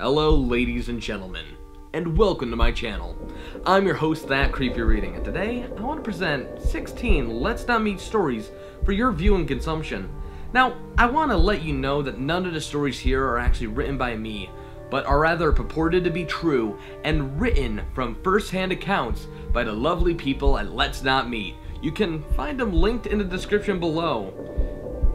Hello ladies and gentlemen, and welcome to my channel. I'm your host, That Creepy Reading, and today I want to present 16 Let's Not Meet stories for your viewing consumption. Now, I want to let you know that none of the stories here are actually written by me, but are rather purported to be true and written from first-hand accounts by the lovely people at Let's Not Meet. You can find them linked in the description below.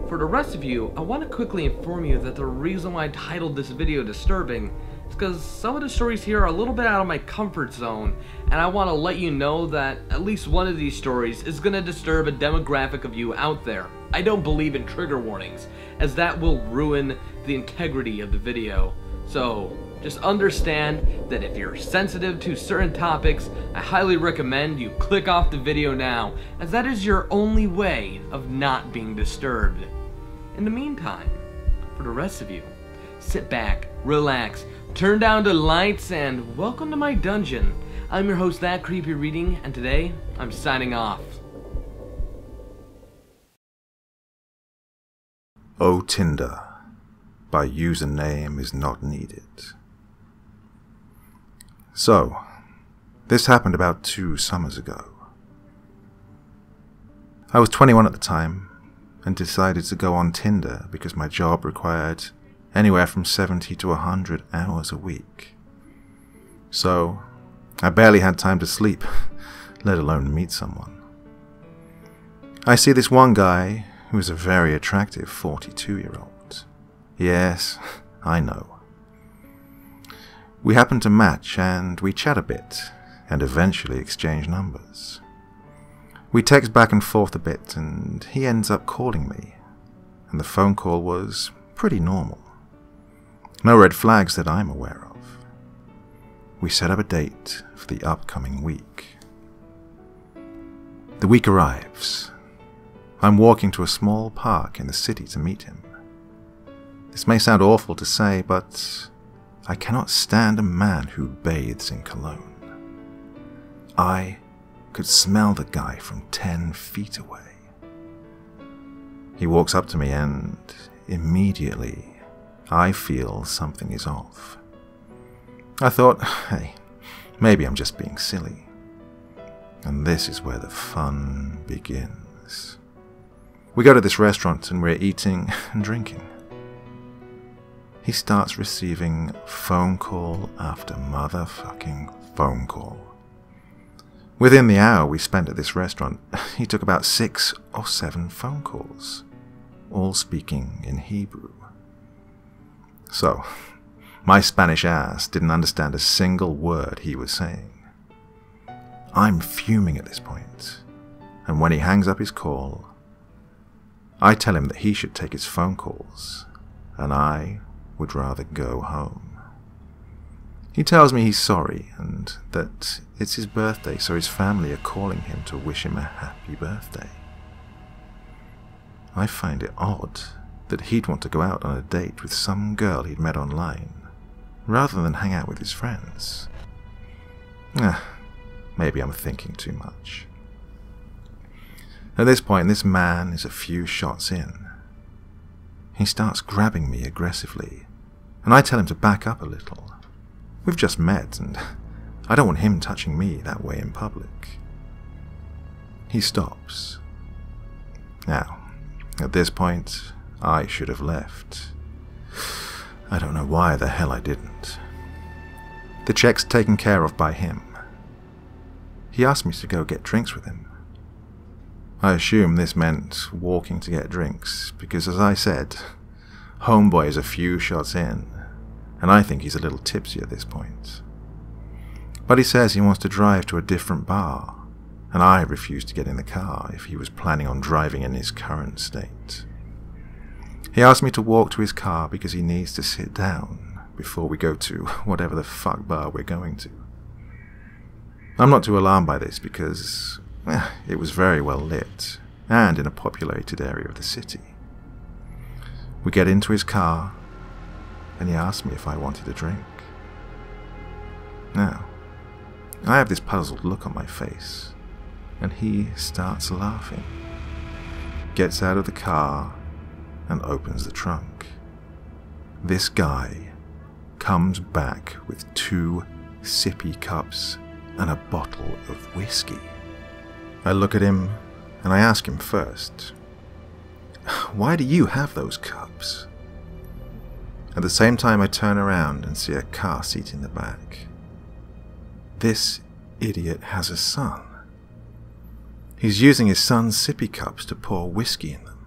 For the rest of you, I want to quickly inform you that the reason why I titled this video Disturbing is because some of the stories here are a little bit out of my comfort zone, and I want to let you know that at least one of these stories is going to disturb a demographic of you out there. I don't believe in trigger warnings, as that will ruin the integrity of the video. So, just understand that if you're sensitive to certain topics, I highly recommend you click off the video now, as that is your only way of not being disturbed. In the meantime, for the rest of you, sit back, relax, turn down the lights, and welcome to my dungeon. I'm your host, That Creepy Reading, and today, I'm signing off. Oh Tinder, by username is not needed. So, this happened about 2 summers ago. I was 21 at the time, and decided to go on Tinder because my job required anywhere from 70 to 100 hours a week. So, I barely had time to sleep, let alone meet someone. I see this one guy who is a very attractive 42-year-old. Yes, I know. We happen to match and we chat a bit, and eventually exchange numbers. We text back and forth a bit, and he ends up calling me, and the phone call was pretty normal. No red flags that I'm aware of. We set up a date for the upcoming week. The week arrives. I'm walking to a small park in the city to meet him. This may sound awful to say, but I cannot stand a man who bathes in cologne. I could smell the guy from 10 feet away. He walks up to me and immediately I feel something is off. I thought, hey, maybe I'm just being silly. And this is where the fun begins. We go to this restaurant and we're eating and drinking. He starts receiving phone call after motherfucking phone call. Within the hour we spent at this restaurant, he took about 6 or 7 phone calls, all speaking in Hebrew. So, my Spanish ass didn't understand a single word he was saying. I'm fuming at this point, and when he hangs up his call, I tell him that he should take his phone calls, and I would rather go home. He tells me he's sorry and that it's his birthday, so his family are calling him to wish him a happy birthday. I find it odd that he'd want to go out on a date with some girl he'd met online, rather than hang out with his friends. Maybe I'm thinking too much. At this point, this man is a few shots in. He starts grabbing me aggressively, and I tell him to back up a little. We've just met, and I don't want him touching me that way in public. He stops. Now, at this point, I should have left. I don't know why the hell I didn't. The check's taken care of by him. He asked me to go get drinks with him. I assume this meant walking to get drinks, because as I said, homeboy is a few shots in, and I think he's a little tipsy at this point. But he says he wants to drive to a different bar, and I refuse to get in the car if he was planning on driving in his current state. He asked me to walk to his car because he needs to sit down before we go to whatever the fuck bar we're going to. I'm not too alarmed by this because it was very well lit and in a populated area of the city. We get into his car, and he asked me if I wanted a drink. Now, I have this puzzled look on my face, and he starts laughing, gets out of the car, and opens the trunk. This guy comes back with 2 sippy cups and a bottle of whiskey. I look at him and I ask him first, "Why do you have those cups?" At the same time, I turn around and see a car seat in the back. This idiot has a son. He's using his son's sippy cups to pour whiskey in them.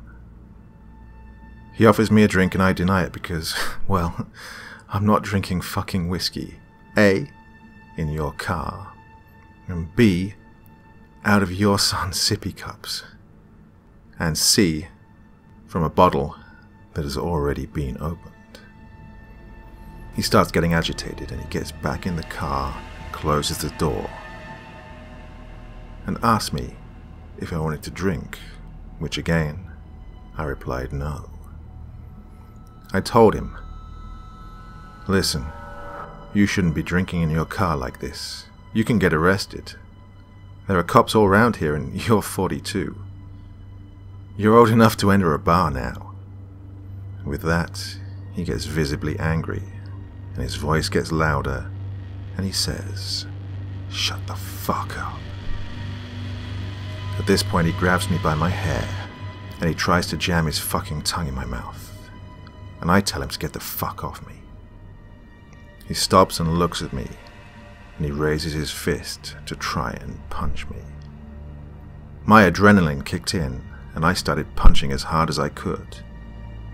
He offers me a drink and I deny it because, well, I'm not drinking fucking whiskey. A, in your car, and B, out of your son's sippy cups, and C, from a bottle that has already been opened. He starts getting agitated and he gets back in the car, closes the door, and asks me if I wanted to drink, which again, I replied no. I told him, "Listen, you shouldn't be drinking in your car like this. You can get arrested. There are cops all around here and you're 42. You're old enough to enter a bar now." With that, he gets visibly angry, and his voice gets louder, and he says, "Shut the fuck up." At this point, he grabs me by my hair, and he tries to jam his fucking tongue in my mouth, and I tell him to get the fuck off me. He stops and looks at me, and he raises his fist to try and punch me. My adrenaline kicked in, and I started punching as hard as I could,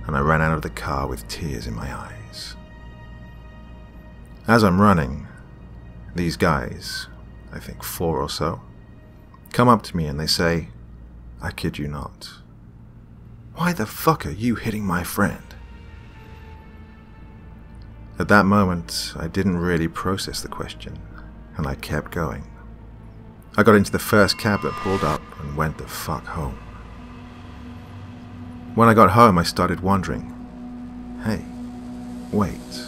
and I ran out of the car with tears in my eyes. As I'm running, these guys, I think 4 or so, come up to me and they say, I kid you not, "Why the fuck are you hitting my friend?" At that moment, I didn't really process the question, and I kept going. I got into the first cab that pulled up and went the fuck home. When I got home, I started wondering, hey, wait,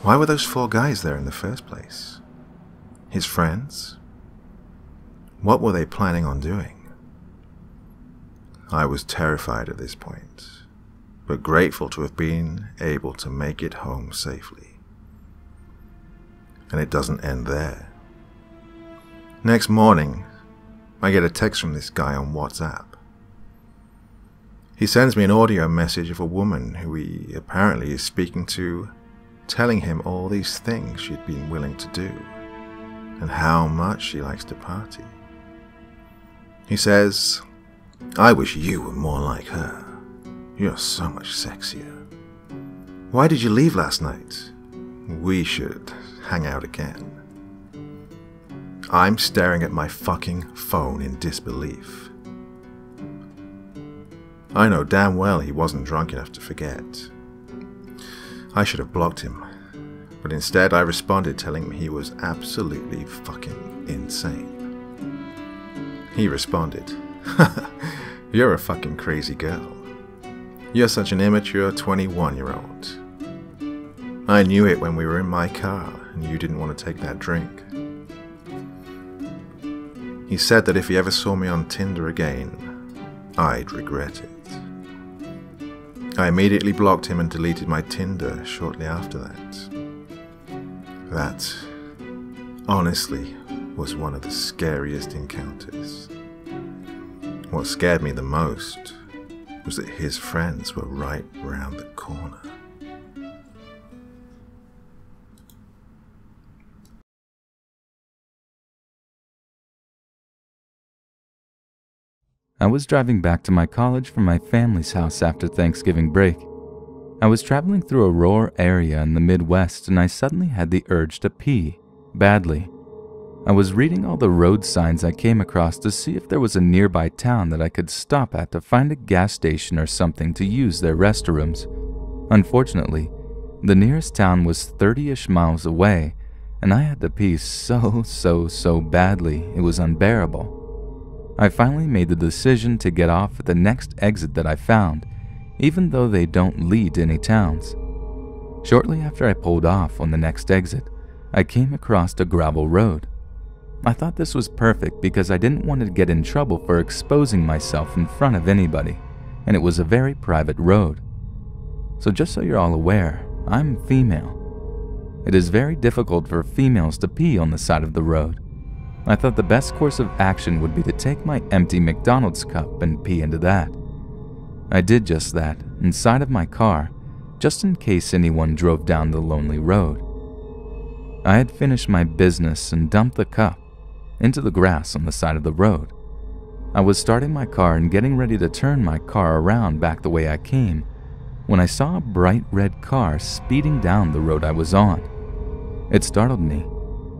why were those 4 guys there in the first place? His friends? What were they planning on doing? I was terrified at this point, but grateful to have been able to make it home safely. And it doesn't end there. Next morning, I get a text from this guy on WhatsApp. He sends me an audio message of a woman who he apparently is speaking to, telling him all these things she'd been willing to do, and how much she likes to party. He says, "I wish you were more like her. You're so much sexier. Why did you leave last night? We should hang out again." I'm staring at my fucking phone in disbelief. I know damn well he wasn't drunk enough to forget. I should have blocked him, but instead I responded telling him he was absolutely fucking insane. He responded, "You're a fucking crazy girl. You're such an immature 21-year-old. I knew it when we were in my car and you didn't want to take that drink." He said that if he ever saw me on Tinder again, I'd regret it. I immediately blocked him and deleted my Tinder shortly after that. That, honestly, was one of the scariest encounters. What scared me the most was that his friends were right round the corner. I was driving back to my college from my family's house after Thanksgiving break. I was traveling through a rural area in the Midwest and I suddenly had the urge to pee, badly. I was reading all the road signs I came across to see if there was a nearby town that I could stop at to find a gas station or something to use their restrooms. Unfortunately, the nearest town was 30-ish miles away, and I had to pee so badly it was unbearable. I finally made the decision to get off at the next exit that I found, even though they don't lead to any towns. Shortly after I pulled off on the next exit, I came across a gravel road. I thought this was perfect because I didn't want to get in trouble for exposing myself in front of anybody, and it was a very private road. So just so you're all aware, I'm female. It is very difficult for females to pee on the side of the road. I thought the best course of action would be to take my empty McDonald's cup and pee into that. I did just that, inside of my car, just in case anyone drove down the lonely road. I had finished my business and dumped the cup into the grass on the side of the road. I was starting my car and getting ready to turn my car around back the way I came when I saw a bright red car speeding down the road I was on. It startled me,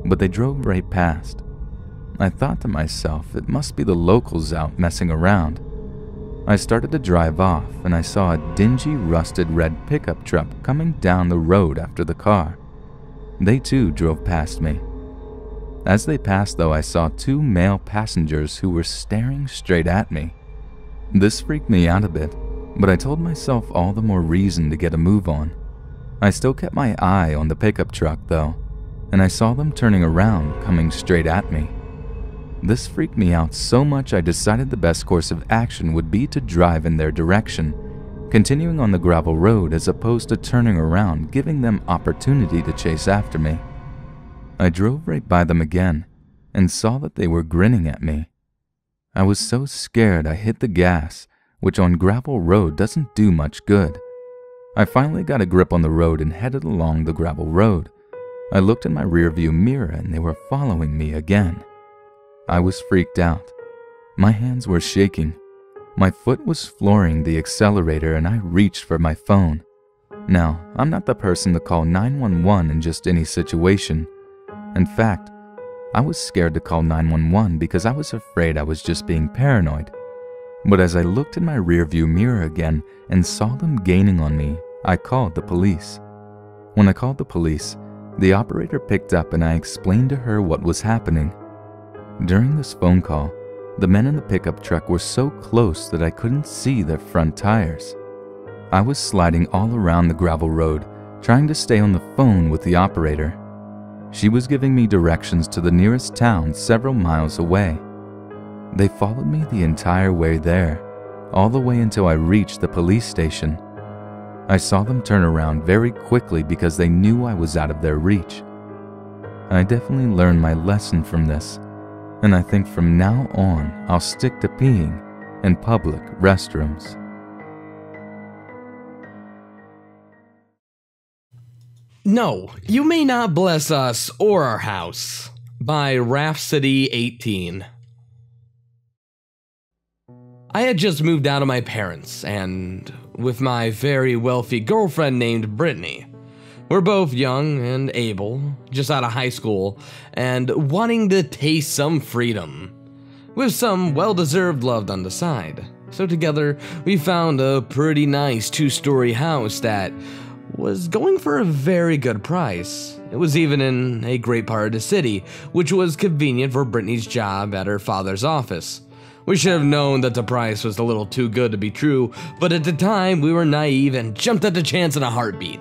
but they drove right past. I thought to myself, it must be the locals out messing around. I started to drive off and I saw a dingy, rusted red pickup truck coming down the road after the car. They too drove past me. As they passed though, I saw two male passengers who were staring straight at me. This freaked me out a bit, but I told myself all the more reason to get a move on. I still kept my eye on the pickup truck though, and I saw them turning around, coming straight at me. This freaked me out so much I decided the best course of action would be to drive in their direction, continuing on the gravel road as opposed to turning around, giving them opportunity to chase after me. I drove right by them again and saw that they were grinning at me. I was so scared I hit the gas, which on gravel road doesn't do much good. I finally got a grip on the road and headed along the gravel road. I looked in my rearview mirror and they were following me again. I was freaked out. My hands were shaking. My foot was flooring the accelerator and I reached for my phone. Now, I'm not the person to call 911 in just any situation. In fact, I was scared to call 911 because I was afraid I was just being paranoid. But as I looked in my rearview mirror again and saw them gaining on me, I called the police. When I called the police, the operator picked up and I explained to her what was happening. During this phone call, the men in the pickup truck were so close that I couldn't see their front tires. I was sliding all around the gravel road, trying to stay on the phone with the operator. She was giving me directions to the nearest town several miles away. They followed me the entire way there, all the way until I reached the police station. I saw them turn around very quickly because they knew I was out of their reach. I definitely learned my lesson from this, and I think from now on I'll stick to peeing in public restrooms. No, You May Not Bless Us or Our House by Rhapsody18. I had just moved out of my parents, and with my very wealthy girlfriend named Brittany. We're both young and able, just out of high school, and wanting to taste some freedom, with some well-deserved love on the side. So together, we found a pretty nice two-story house that was going for a very good price. It was even in a great part of the city, which was convenient for Brittany's job at her father's office. We should have known that the price was a little too good to be true, but at the time we were naive and jumped at the chance in a heartbeat.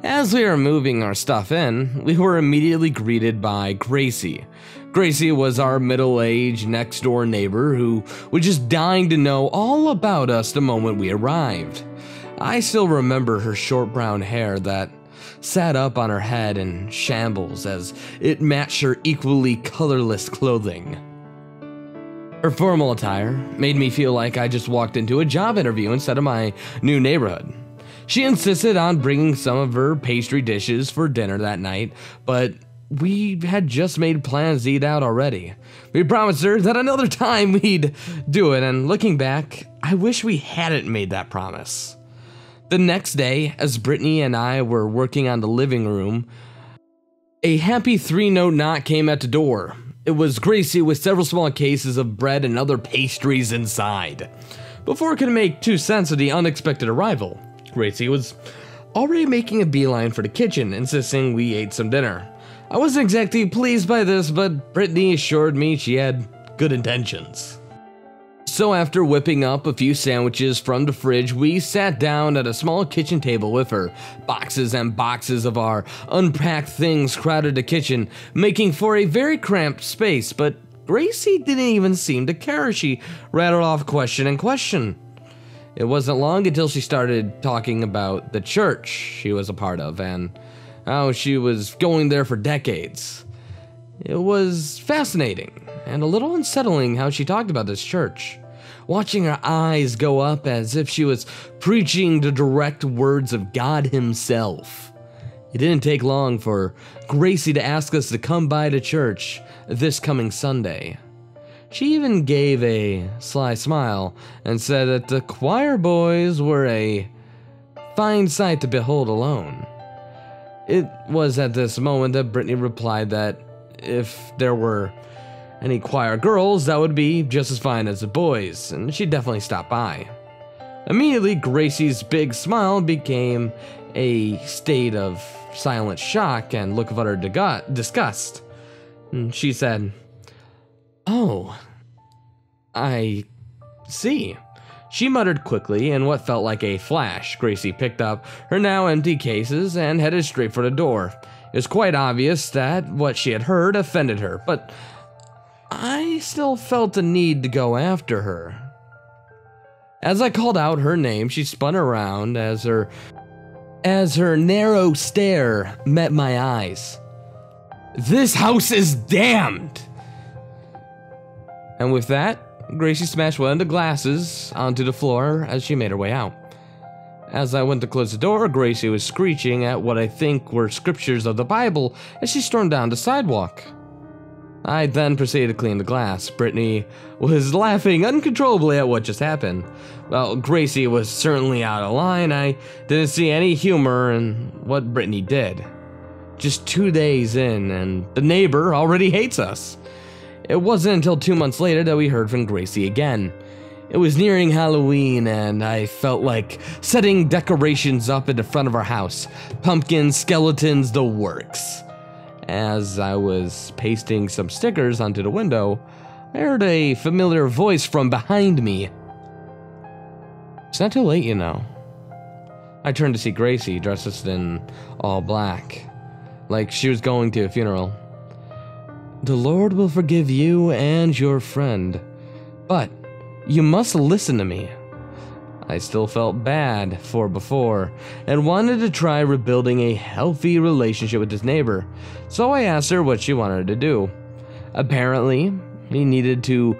As we were moving our stuff in, we were immediately greeted by Gracie. Gracie was our middle-aged next-door neighbor who was just dying to know all about us the moment we arrived. I still remember her short brown hair that sat up on her head in shambles as it matched her equally colorless clothing. Her formal attire made me feel like I just walked into a job interview instead of my new neighborhood. She insisted on bringing some of her pastry dishes for dinner that night, but we had just made plans to eat out already. We promised her that another time we'd do it, and looking back, I wish we hadn't made that promise. The next day, as Brittany and I were working on the living room, a happy 3-note knock came at the door. It was Gracie with several small cases of bread and other pastries inside. Before I could make 2 cents of the unexpected arrival, Gracie was already making a beeline for the kitchen, insisting we ate some dinner. I wasn't exactly pleased by this, but Brittany assured me she had good intentions. So after whipping up a few sandwiches from the fridge, we sat down at a small kitchen table with her. Boxes and boxes of our unpacked things crowded the kitchen, making for a very cramped space, but Gracie didn't even seem to care as she rattled off question and question. It wasn't long until she started talking about the church she was a part of and how she was going there for decades. It was fascinating and a little unsettling how she talked about this church, watching her eyes go up as if she was preaching the direct words of God himself. It didn't take long for Gracie to ask us to come by to church this coming Sunday. She even gave a sly smile and said that the choir boys were a fine sight to behold alone. It was at this moment that Brittany replied that if there were any choir girls, that would be just as fine as the boys, and she'd definitely stop by. Immediately, Gracie's big smile became a state of silent shock and look of utter disgust. And she said, "Oh, I see." She muttered quickly in what felt like a flash. Gracie picked up her now empty cases and headed straight for the door. It was quite obvious that what she had heard offended her, but I still felt the need to go after her. As I called out her name, she spun around as her narrow stare met my eyes. "This house is damned!" And with that, Gracie smashed one of the glasses onto the floor as she made her way out. As I went to close the door, Gracie was screeching at what I think were scriptures of the Bible as she stormed down the sidewalk. I then proceeded to clean the glass. Brittany was laughing uncontrollably at what just happened. Well, Gracie was certainly out of line. I didn't see any humor in what Brittany did. Just 2 days in, and the neighbor already hates us. It wasn't until 2 months later that we heard from Gracie again. It was nearing Halloween, and I felt like setting decorations up in the front of our house. Pumpkins, skeletons, the works. As I was pasting some stickers onto the window, I heard a familiar voice from behind me. "It's not too late, you know." I turned to see Gracie dressed in all black, like she was going to a funeral. "The Lord will forgive you and your friend, but you must listen to me." I still felt bad for before and wanted to try rebuilding a healthy relationship with this neighbor, so I asked her what she wanted to do. Apparently, he needed to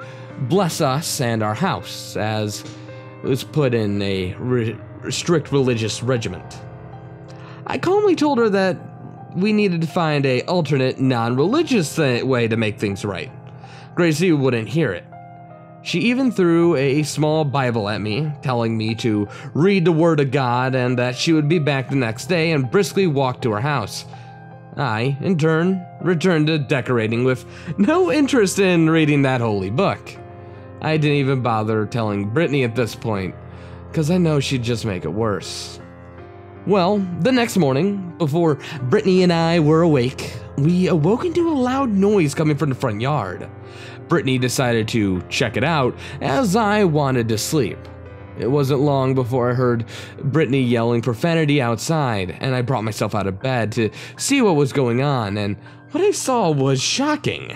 bless us and our house, as it was put in a strict religious regiment. I calmly told her that we needed to find a alternate, non-religious way to make things right. Gracie wouldn't hear it. She even threw a small Bible at me, telling me to read the Word of God and that she would be back the next day, and briskly walked to her house. I, in turn, returned to decorating with no interest in reading that holy book. I didn't even bother telling Brittany at this point, because I know she'd just make it worse. Well, the next morning, before Brittany and I were awake, we awoke to a loud noise coming from the front yard. Brittany decided to check it out, as I wanted to sleep. It wasn't long before I heard Brittany yelling profanity outside, and I brought myself out of bed to see what was going on, and what I saw was shocking.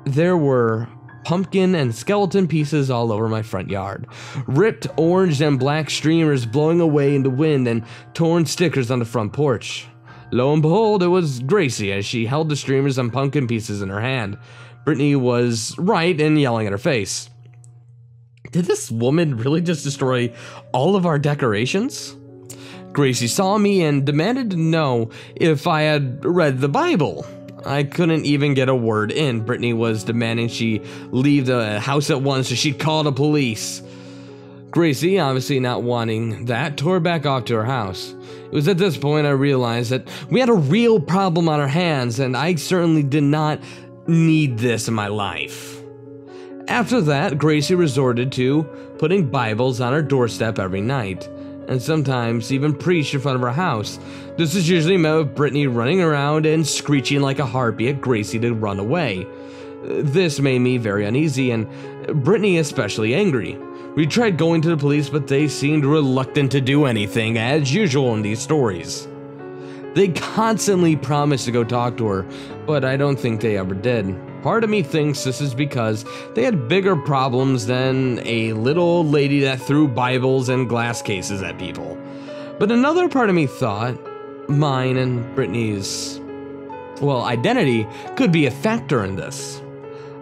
There were pumpkin and skeleton pieces all over my front yard, ripped orange and black streamers blowing away in the wind, and torn stickers on the front porch. Lo and behold, it was Gracie as she held the streamers and pumpkin pieces in her hand. Brittany was right in yelling at her face. Did this woman really just destroy all of our decorations? Gracie saw me and demanded to know if I had read the Bible. I couldn't even get a word in. Brittany was demanding she leave the house at once or she'd call the police. Gracie, obviously not wanting that, tore back off to her house. It was at this point I realized that we had a real problem on our hands, and I certainly did not need this in my life. After that, Gracie resorted to putting Bibles on her doorstep every night, and sometimes even preached in front of her house. This is usually met with Brittany running around and screeching like a harpy at Gracie to run away. This made me very uneasy, and Brittany especially angry. We tried going to the police, but they seemed reluctant to do anything, as usual in these stories. They constantly promised to go talk to her, but I don't think they ever did. Part of me thinks this is because they had bigger problems than a little old lady that threw Bibles and glass cases at people. But another part of me thought mine and Brittany's, identity could be a factor in this.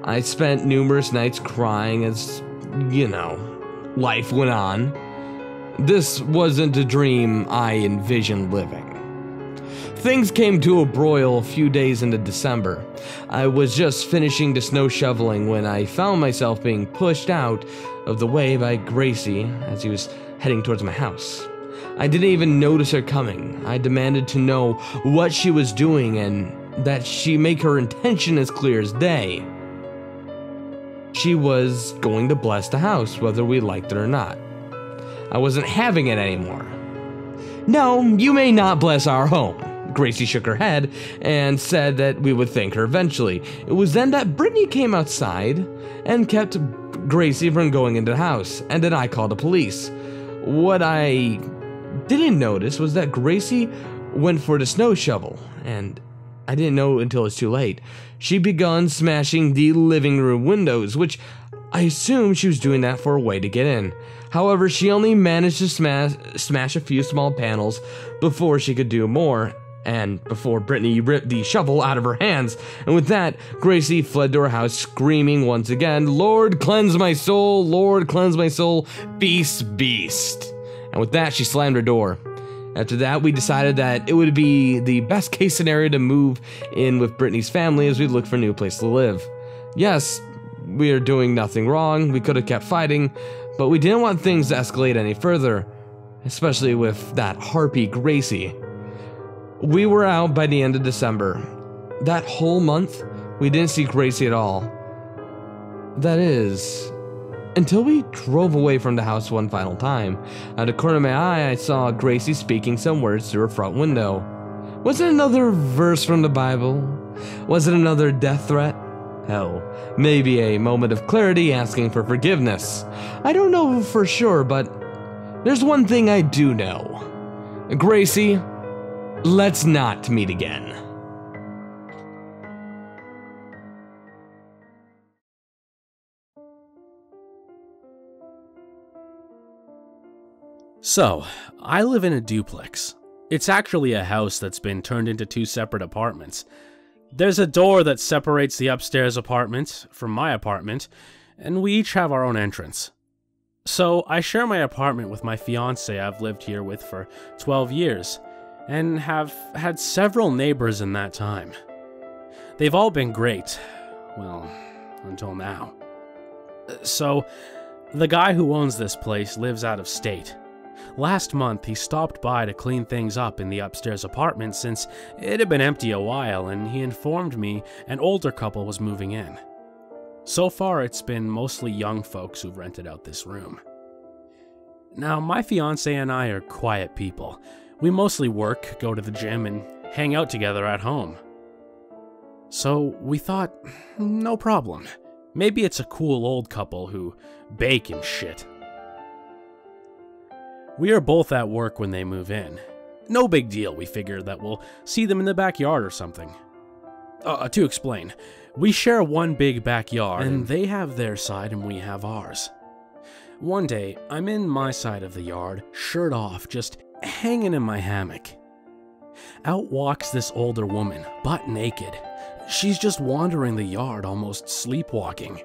I spent numerous nights crying as, life went on. This wasn't a dream I envisioned living. Things came to a broil a few days into December. I was just finishing the snow shoveling when I found myself being pushed out of the way by Gracie as he was heading towards my house. I didn't even notice her coming. I demanded to know what she was doing and that she make her intention as clear as day. She was going to bless the house, whether we liked it or not. I wasn't having it anymore. No, you may not bless our home. Gracie shook her head and said that we would thank her eventually. It was then that Brittany came outside and kept Gracie from going into the house, and then I called the police. What I didn't notice was that Gracie went for the snow shovel, and I didn't know until it's too late. She begun smashing the living room windows, which I assumed she was doing that for a way to get in. However, she only managed to smash a few small panels before she could do more, and before Brittany ripped the shovel out of her hands. And with that, Gracie fled to her house, screaming once again, "Lord, cleanse my soul! Lord, cleanse my soul! Beast, beast!" And with that, she slammed her door. After that, we decided that it would be the best case scenario to move in with Brittany's family as we looked for a new place to live. Yes, we are doing nothing wrong. We could have kept fighting, but we didn't want things to escalate any further, especially with that harpy Gracie. We were out by the end of December. That whole month, we didn't see Gracie at all. That is, until we drove away from the house one final time. Out of the corner of my eye, I saw Gracie speaking some words through her front window. Was it another verse from the Bible? Was it another death threat? Hell, maybe a moment of clarity asking for forgiveness. I don't know for sure, but there's one thing I do know. Gracie, let's not meet again. So, I live in a duplex. It's actually a house that's been turned into 2 separate apartments. There's a door that separates the upstairs apartment from my apartment, and we each have our own entrance. So, I share my apartment with my fiancé I've lived here with for 12 years, and have had several neighbors in that time. They've all been great. Well, until now. So, the guy who owns this place lives out of state. Last month, he stopped by to clean things up in the upstairs apartment since it had been empty a while, and he informed me an older couple was moving in. So far, it's been mostly young folks who've rented out this room. Now, my fiancé and I are quiet people. We mostly work, go to the gym, and hang out together at home. So we thought, no problem. Maybe it's a cool old couple who bake and shit. We are both at work when they move in. No big deal, we figure that we'll see them in the backyard or something. To explain, we share one big backyard, and they have their side and we have ours. One day, I'm in my side of the yard, shirt off, just hanging in my hammock. Out walks this older woman, butt naked. She's just wandering the yard, almost sleepwalking.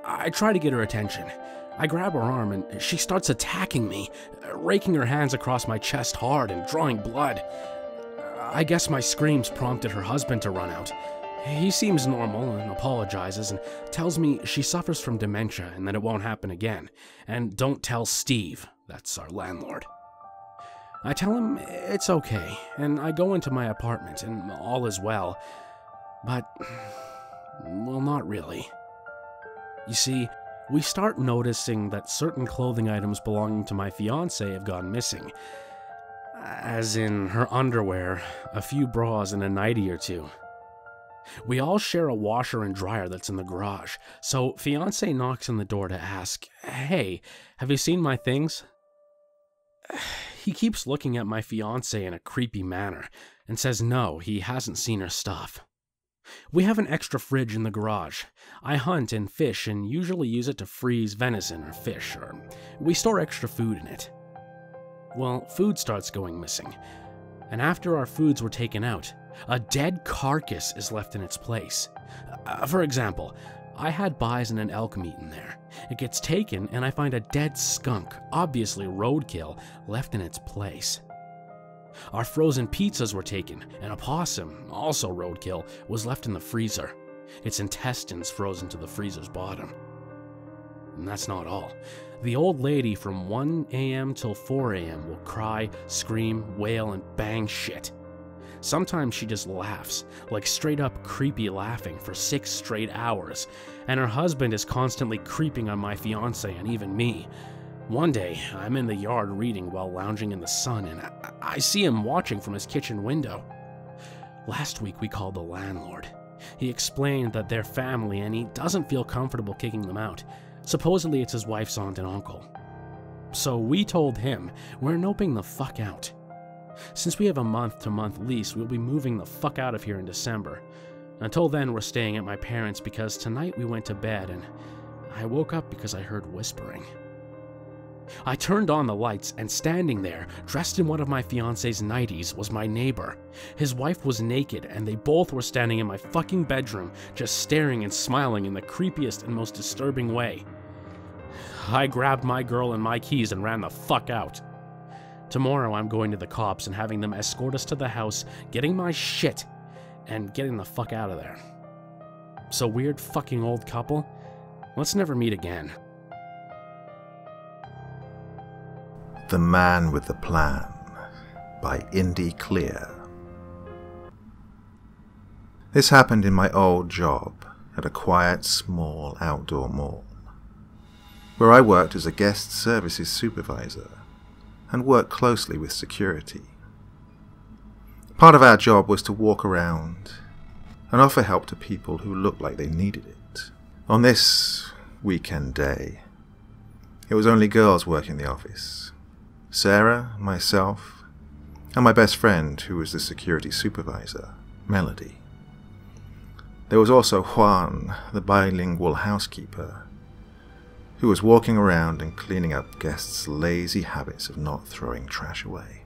I try to get her attention. I grab her arm and she starts attacking me, raking her hands across my chest hard and drawing blood. I guess my screams prompted her husband to run out. He seems normal and apologizes and tells me she suffers from dementia and that it won't happen again. And don't tell Steve, that's our landlord. I tell him it's okay, and I go into my apartment and all is well. But, well, not really. You see, we start noticing that certain clothing items belonging to my fiancé have gone missing. As in her underwear, a few bras, and a nightie or two. We all share a washer and dryer that's in the garage, so fiancé knocks on the door to ask, "Hey, have you seen my things?" He keeps looking at my fiancé in a creepy manner, and says no, he hasn't seen her stuff. We have an extra fridge in the garage. I hunt and fish and usually use it to freeze venison or fish, or we store extra food in it. Well, food starts going missing, and after our foods were taken out, a dead carcass is left in its place. For example, I had bison and elk meat in there. It gets taken and I find a dead skunk, obviously roadkill, left in its place. Our frozen pizzas were taken, and a possum, also roadkill, was left in the freezer, its intestines frozen to the freezer's bottom. And that's not all. The old lady from 1 a.m. till 4 a.m. will cry, scream, wail, and bang shit. Sometimes she just laughs, like straight up creepy laughing for 6 straight hours, and her husband is constantly creeping on my fiance and even me. One day, I'm in the yard reading while lounging in the sun, and I see him watching from his kitchen window. Last week we called the landlord. He explained that they're family and he doesn't feel comfortable kicking them out. Supposedly it's his wife's aunt and uncle. So we told him we're noping the fuck out. Since we have a month-to-month lease, we'll be moving the fuck out of here in December. Until then, we're staying at my parents' because tonight we went to bed and I woke up because I heard whispering. I turned on the lights, and standing there, dressed in one of my fiance's nighties, was my neighbor. His wife was naked, and they both were standing in my fucking bedroom, just staring and smiling in the creepiest and most disturbing way. I grabbed my girl and my keys and ran the fuck out. Tomorrow I'm going to the cops and having them escort us to the house, getting my shit, and getting the fuck out of there. So weird fucking old couple, let's never meet again. The Man with the Plan by Indy Clear. This happened in my old job at a quiet, small outdoor mall, where I worked as a guest services supervisor and worked closely with security. Part of our job was to walk around and offer help to people who looked like they needed it. On this weekend day, it was only girls working the office. Sarah, myself, and my best friend, who was the security supervisor, Melody. There was also Juan, the bilingual housekeeper, who was walking around and cleaning up guests' lazy habits of not throwing trash away.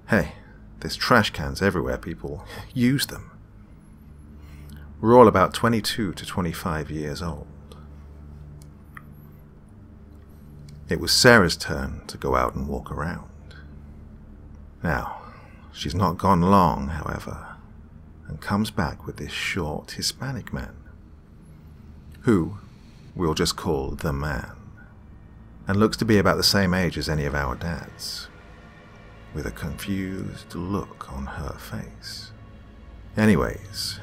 Hey, there's trash cans everywhere, people. Use them. We're all about 22 to 25 years old. It was Sarah's turn to go out and walk around. Now, she's not gone long, however, and comes back with this short Hispanic man, who we'll just call the man, and looks to be about the same age as any of our dads, with a confused look on her face. Anyways,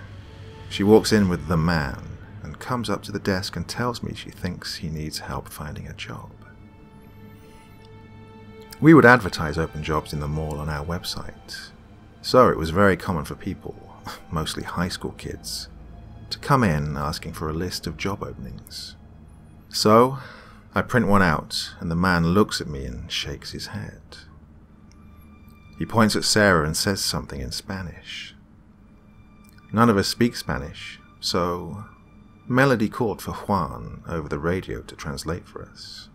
she walks in with the man and comes up to the desk and tells me she thinks he needs help finding a job. We would advertise open jobs in the mall on our website, so it was very common for people, mostly high school kids, to come in asking for a list of job openings. So, I print one out, and the man looks at me and shakes his head. He points at Sarah and says something in Spanish. None of us speak Spanish, so Melody called for Juan over the radio to translate for us,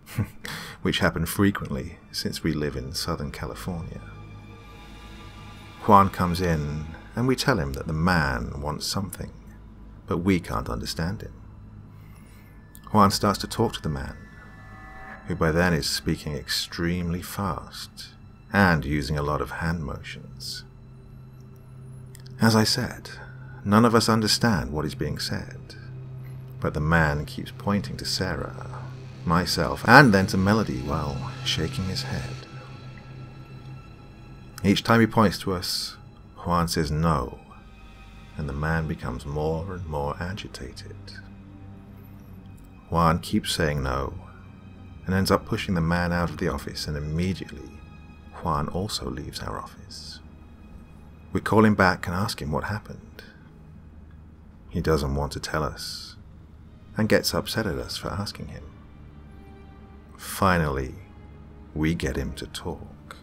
which happened frequently since we live in Southern California. Juan comes in, and we tell him that the man wants something, but we can't understand him. Juan starts to talk to the man, who by then is speaking extremely fast and using a lot of hand motions. As I said, none of us understand what is being said, but the man keeps pointing to Sarah, myself, and then to Melody while shaking his head. Each time he points to us, Juan says no, and the man becomes more and more agitated. Juan keeps saying no, and ends up pushing the man out of the office, and immediately Juan also leaves our office. We call him back and ask him what happened. He doesn't want to tell us, and gets upset at us for asking him. Finally, we get him to talk.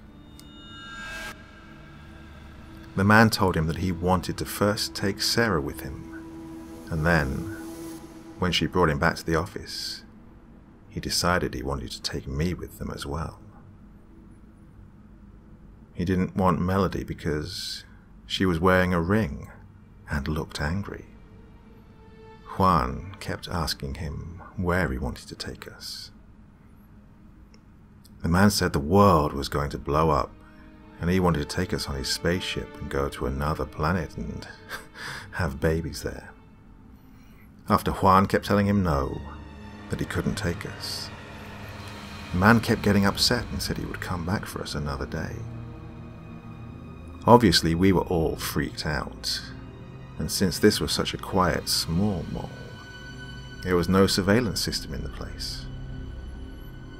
The man told him that he wanted to first take Sarah with him And then, when she brought him back to the office, he decided he wanted to take me with them as well. He didn't want Melody because she was wearing a ring and looked angry. Juan kept asking him where he wanted to take us. The man said the world was going to blow up, and he wanted to take us on his spaceship and go to another planet and have babies there. After Juan kept telling him no, that he couldn't take us, the man kept getting upset and said he would come back for us another day. Obviously, we were all freaked out, and since this was such a quiet, small mall, there was no surveillance system in the place.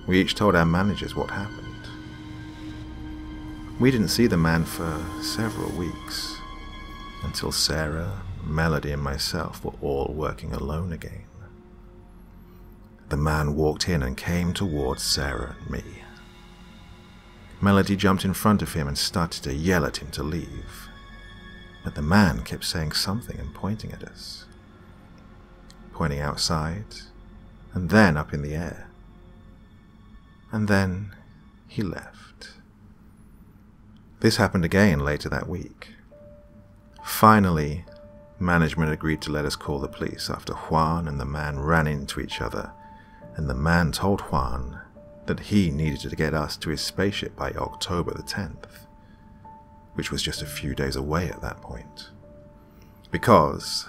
We each told our managers what happened. We didn't see the man for several weeks, until Sarah, Melody, and myself were all working alone again. The man walked in and came towards Sarah and me. Melody jumped in front of him and started to yell at him to leave, but the man kept saying something and pointing at us. Pointing outside, and then up in the air. And then he left. This happened again later that week. Finally, management agreed to let us call the police after Juan and the man ran into each other, and the man told Juan that he needed to get us to his spaceship by October the 10th, which was just a few days away at that point, because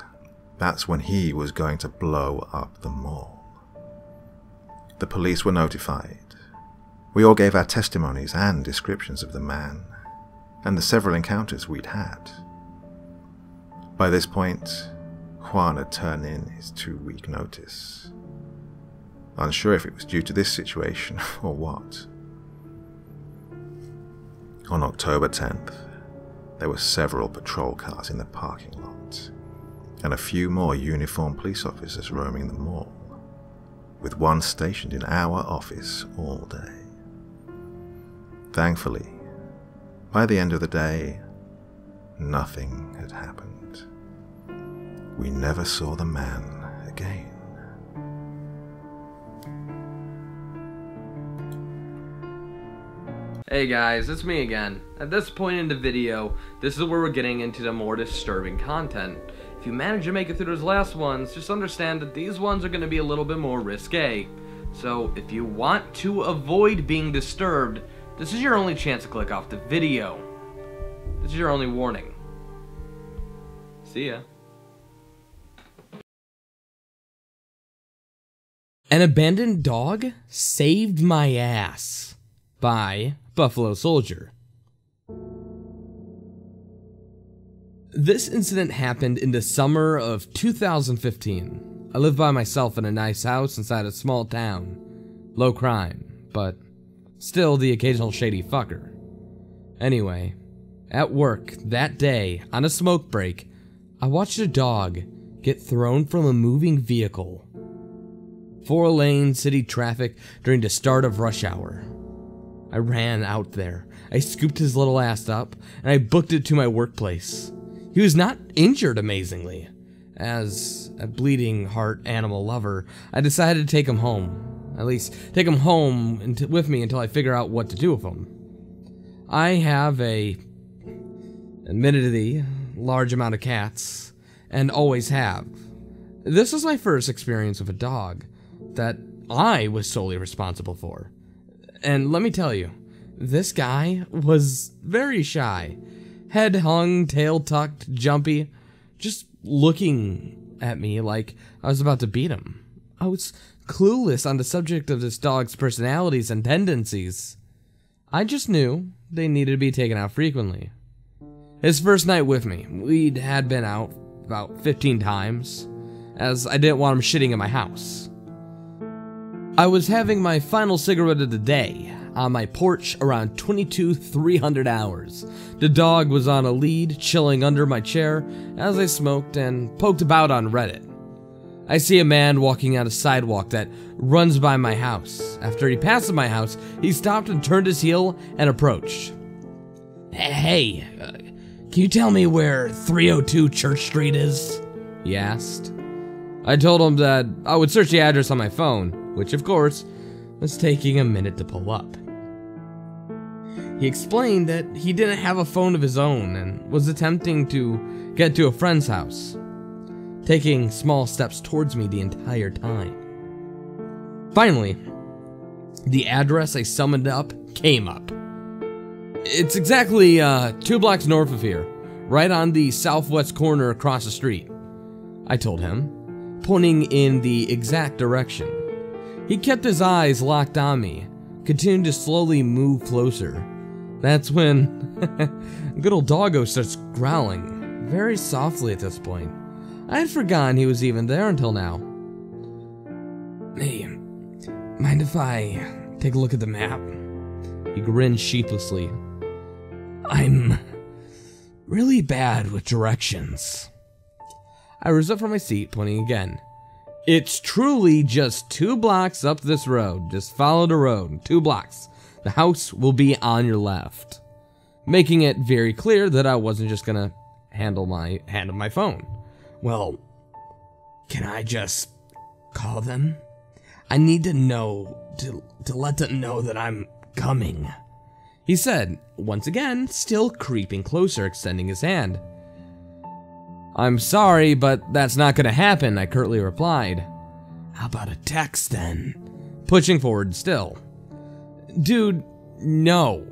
that's when he was going to blow up the mall. The police were notified. We all gave our testimonies and descriptions of the man and the several encounters we'd had. By this point, Juan had turned in his 2-week notice. Unsure if it was due to this situation or what. On October 10th, there were several patrol cars in the parking lot, and a few more uniformed police officers roaming the mall, with one stationed in our office all day. Thankfully, by the end of the day, nothing had happened. We never saw the man again. Hey guys, it's me again. At this point in the video, this is where we're getting into the more disturbing content. If you manage to make it through those last ones, just understand that these ones are going to be a little bit more risque. So if you want to avoid being disturbed, this is your only chance to click off the video. This is your only warning. See ya. An Abandoned Dog Saved My Ass by Buffalo Soldier. This incident happened in the summer of 2015. I live by myself in a nice house inside a small town. Low crime, but still the occasional shady fucker. Anyway, at work that day, on a smoke break, I watched a dog get thrown from a moving vehicle. 4-lane city traffic during the start of rush hour. I ran out there. I scooped his little ass up, and I booked it to my workplace. He was not injured, amazingly. As a bleeding heart animal lover, I decided to take him home. At least, take him home with me until I figure out what to do with him. I have admittedly, large amount of cats, and always have. This was my first experience with a dog that I was solely responsible for. And let me tell you, this guy was very shy. Head hung, tail tucked, jumpy, just looking at me like I was about to beat him. I was clueless on the subject of this dog's personalities and tendencies. I just knew they needed to be taken out frequently. His first night with me, we had been out about 15 times, as I didn't want him shitting in my house. I was having my final cigarette of the day on my porch around 300 hours. The dog was on a lead, chilling under my chair as I smoked and poked about on Reddit. I see a man walking on a sidewalk that runs by my house. After he passes my house, he stopped and turned his heel and approached. Hey, can you tell me where 302 Church Street is? He asked. I told him that I would search the address on my phone, which of course was taking a minute to pull up. He explained that he didn't have a phone of his own and was attempting to get to a friend's house, taking small steps towards me the entire time. Finally, the address I summoned up came up. It's exactly 2 blocks north of here, right on the southwest corner across the street, I told him, pointing in the exact direction. He kept his eyes locked on me, continued to slowly move closer. That's when good old doggo starts growling, very softly at this point. I had forgotten he was even there until now. Hey, mind if I take a look at the map? He grinned sheepishly. I'm really bad with directions. I rose up from my seat, pointing again. It's truly just 2 blocks up this road. Just follow the road, 2 blocks. The house will be on your left. Making it very clear that I wasn't just gonna hand him my phone. Well, can I just call them? I need to know, to let them know that I'm coming, he said, once again, still creeping closer, extending his hand. I'm sorry, but that's not gonna happen, I curtly replied. How about a text then? Pushing forward still. Dude, no.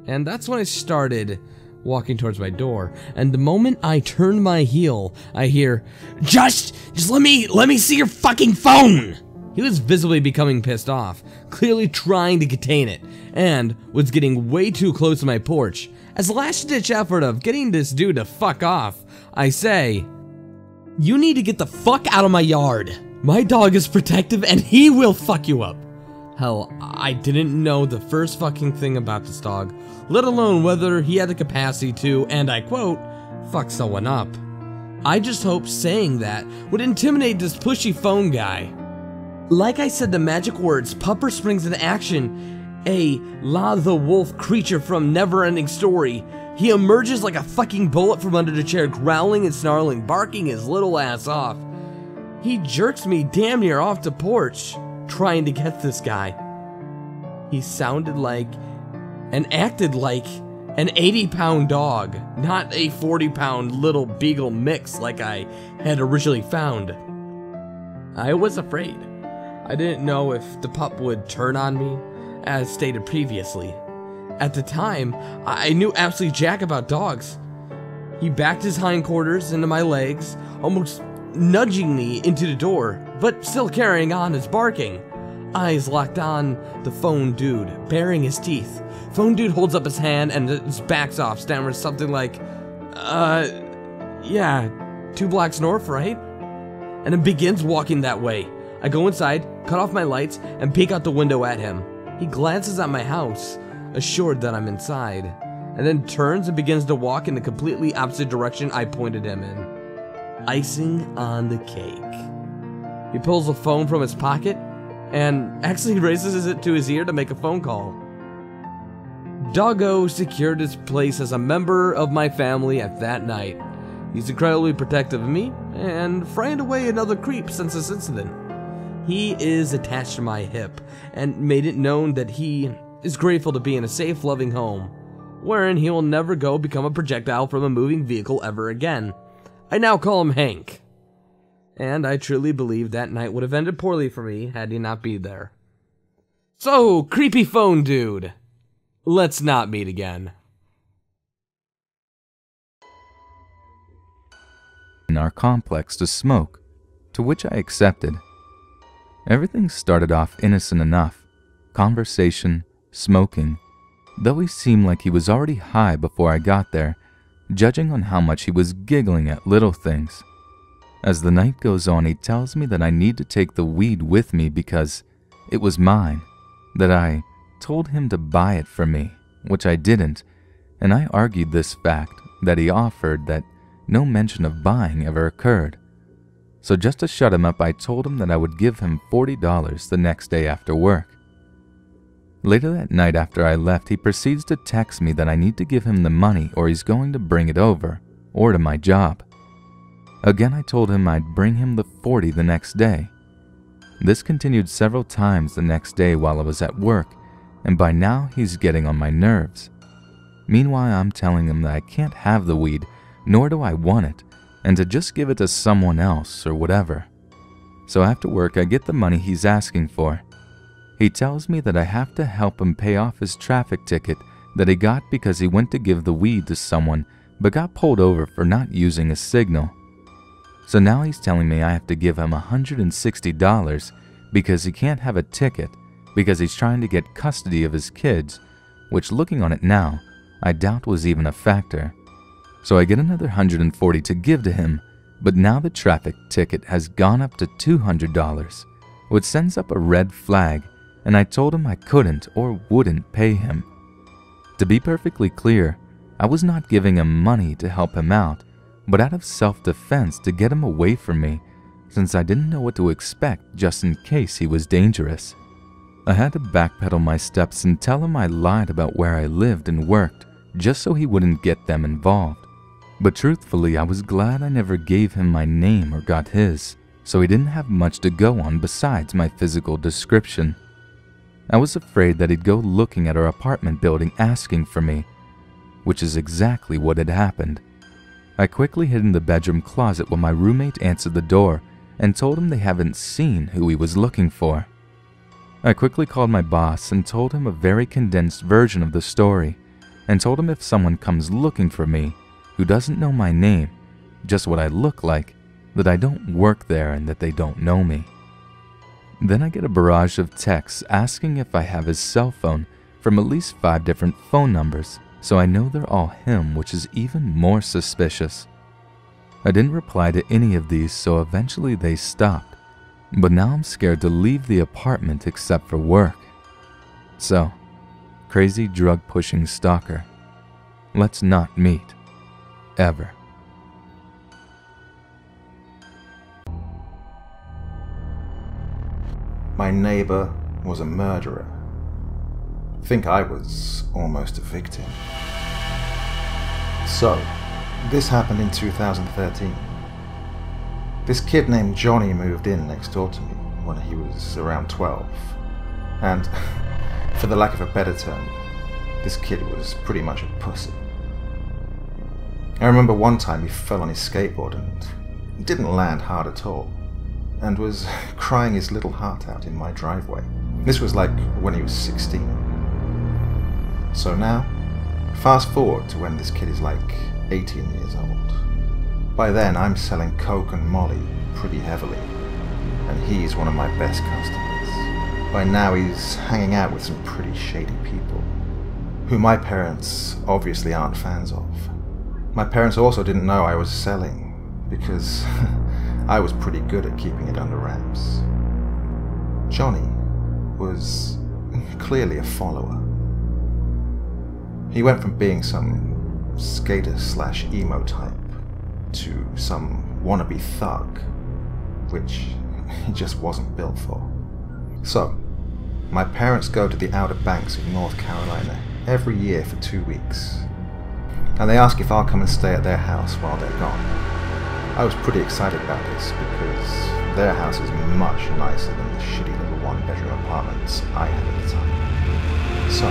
And that's when I started walking towards my door, and the moment I turned my heel, I hear, Just let me see your fucking phone! He was visibly becoming pissed off, clearly trying to contain it, and was getting way too close to my porch. As a last-ditch effort of getting this dude to fuck off, I say, you need to get the fuck out of my yard. My dog is protective and he will fuck you up. Hell, I didn't know the first fucking thing about this dog, let alone whether he had the capacity to, and I quote, fuck someone up. I just hoped saying that would intimidate this pushy phone guy. Like I said the magic words, Pupper springs into action. A La the Wolf creature from Neverending Story. He emerges like a fucking bullet from under the chair, growling and snarling, barking his little ass off. He jerks me damn near off the porch, trying to get this guy. He sounded like and acted like an 80-pound dog, not a 40-pound little beagle mix like I had originally found. I was afraid. I didn't know if the pup would turn on me, as stated previously. At the time, I knew absolutely jack about dogs. He backed his hindquarters into my legs, almost nudging me into the door, but still carrying on his barking. Eyes locked on the phone dude, baring his teeth. Phone dude holds up his hand and just backs off, stammers something like, yeah, 2 blocks north, right? And then begins walking that way. I go inside, cut off my lights, and peek out the window at him. He glances at my house, assured that I'm inside, and then turns and begins to walk in the completely opposite direction I pointed him in. Icing on the cake. He pulls the phone from his pocket and actually raises it to his ear to make a phone call. Doggo secured his place as a member of my family at that night. He's incredibly protective of me and frightened away another creep since this incident. He is attached to my hip and made it known that he is grateful to be in a safe, loving home, wherein he will never go become a projectile from a moving vehicle ever again. I now call him Hank. And I truly believe that night would have ended poorly for me had he not been there. So, creepy phone dude, let's not meet again. In our complex to smoke, to which I accepted. Everything started off innocent enough. Conversation, smoking, though he seemed like he was already high before I got there, judging on how much he was giggling at little things. As the night goes on, he tells me that I need to take the weed with me because it was mine, that I told him to buy it for me, which I didn't, and I argued this fact that he offered that no mention of buying ever occurred. So just to shut him up, I told him that I would give him $40 the next day after work. Later that night after I left, he proceeds to text me that I need to give him the money or he's going to bring it over, or to my job. Again, I told him I'd bring him the 40 the next day. This continued several times the next day while I was at work, and by now he's getting on my nerves. Meanwhile, I'm telling him that I can't have the weed, nor do I want it, and to just give it to someone else or whatever. So after work, I get the money he's asking for. He tells me that I have to help him pay off his traffic ticket that he got because he went to give the weed to someone but got pulled over for not using a signal. So now he's telling me I have to give him $160 because he can't have a ticket because he's trying to get custody of his kids, which, looking on it now, I doubt was even a factor. So I get another $140 to give to him, but now the traffic ticket has gone up to $200, which sends up a red flag, and I told him I couldn't or wouldn't pay him. To be perfectly clear, I was not giving him money to help him out, but out of self-defense to get him away from me, since I didn't know what to expect just in case he was dangerous. I had to backpedal my steps and tell him I lied about where I lived and worked, just so he wouldn't get them involved. But truthfully, I was glad I never gave him my name or got his, so he didn't have much to go on besides my physical description. I was afraid that he'd go looking at our apartment building asking for me, which is exactly what had happened. I quickly hid in the bedroom closet while my roommate answered the door and told him they haven't seen who he was looking for. I quickly called my boss and told him a very condensed version of the story, and told him if someone comes looking for me who doesn't know my name, just what I look like, that I don't work there and that they don't know me. Then I get a barrage of texts asking if I have his cell phone from at least 5 different phone numbers, so I know they're all him, which is even more suspicious. I didn't reply to any of these, so eventually they stopped, but now I'm scared to leave the apartment except for work. So, crazy drug-pushing stalker, let's not meet. Ever. My neighbor was a murderer. I think I was almost a victim. So, this happened in 2013. This kid named Johnny moved in next door to me when he was around 12. And, for the lack of a better term, this kid was pretty much a pussy. I remember one time he fell on his skateboard and didn't land hard at all, and was crying his little heart out in my driveway. This was like when he was 16. So now, fast forward to when this kid is like 18 years old. By then I'm selling coke and molly pretty heavily, and he's one of my best customers. By now he's hanging out with some pretty shady people, who my parents obviously aren't fans of. My parents also didn't know I was selling, because I was pretty good at keeping it under wraps. Johnny was clearly a follower. He went from being some skater/emo type to some wannabe thug, which he just wasn't built for. So, my parents go to the Outer Banks of North Carolina every year for 2 weeks, and they ask if I'll come and stay at their house while they're gone. I was pretty excited about this because their house is much nicer than the shitty little one-bedroom apartments I had at the time. So,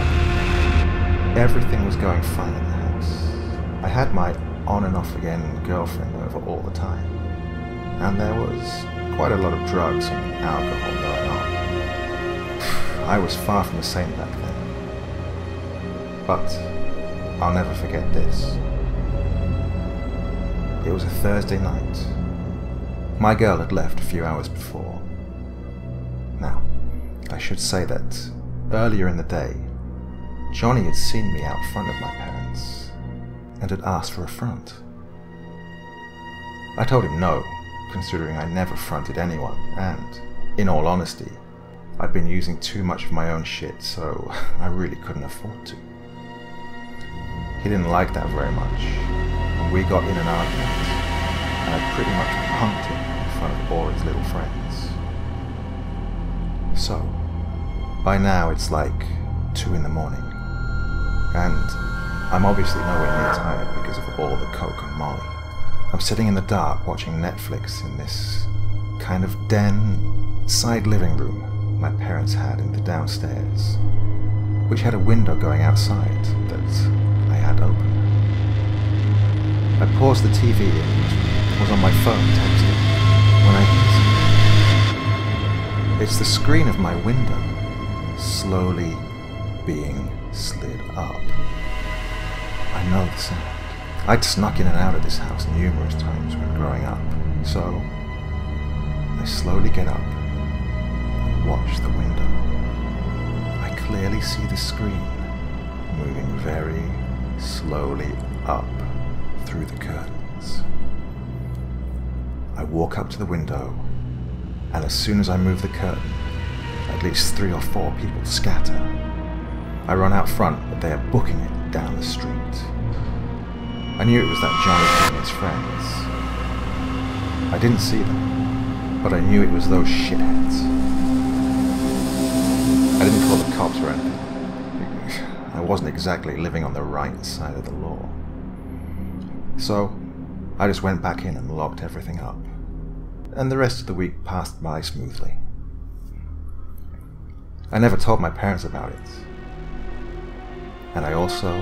everything was going fine in the house. I had my on and off again girlfriend over all the time, and there was quite a lot of drugs and alcohol going on. I was far from the same back then. But I'll never forget this. It was a Thursday night. My girl had left a few hours before. Now, I should say that earlier in the day, Johnny had seen me out front of my parents and had asked for a front. I told him no, considering I never fronted anyone, and, in all honesty, I'd been using too much of my own shit, so I really couldn't afford to. He didn't like that very much, and we got in an argument, and I pretty much punked him in front of all his little friends. So, by now it's like 2 in the morning, and I'm obviously nowhere near tired because of all the coke and molly. I'm sitting in the dark watching Netflix in this kind of den side living room my parents had in the downstairs, which had a window going outside that I had open. I paused the TV and was on my phone texting when I hear something. It's the screen of my window slowly being slid up. I know the sound. I'd snuck in and out of this house numerous times when growing up, so I slowly get up and watch the window. I clearly see the screen moving very slowly up through the curtains. I walk up to the window, and as soon as I move the curtain, at least 3 or 4 people scatter. I run out front, but they are booking it down the street. I knew it was that Johnny and his friends. I didn't see them, but I knew it was those shitheads. I didn't call the cops or anything. I wasn't exactly living on the right side of the law. So, I just went back in and locked everything up. And the rest of the week passed by smoothly. I never told my parents about it. And I also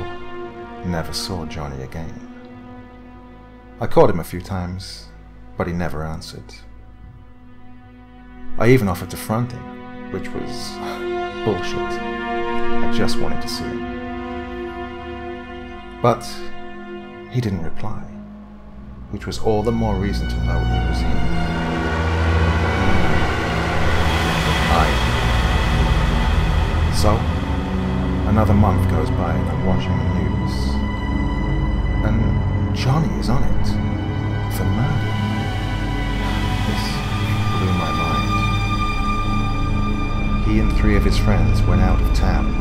never saw Johnny again. I called him a few times, but he never answered. I even offered to front him, which was bullshit. I just wanted to see him. But he didn't reply, which was all the more reason to know he was here. So, another month goes by and I'm watching the news. And Johnny is on it for murder. This blew my mind. He and 3 of his friends went out of town,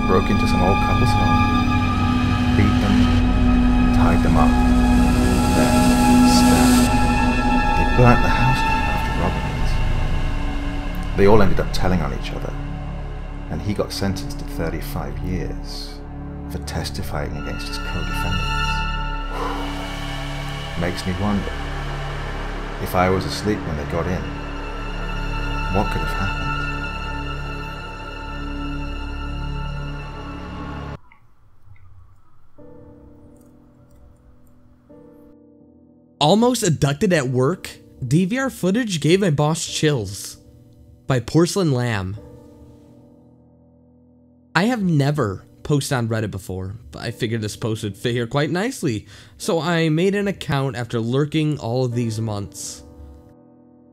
broke into some old couple's home, beat them, tied them up, then stabbed them. They burnt the house down after robbing it. They all ended up telling on each other, and he got sentenced to 35 years for testifying against his co-defendants. Makes me wonder, if I was asleep when they got in, what could have happened? Almost Abducted at Work? DVR footage gave my boss chills. By Porcelain Lamb. I have never posted on Reddit before, but I figured this post would fit here quite nicely, so I made an account after lurking all of these months.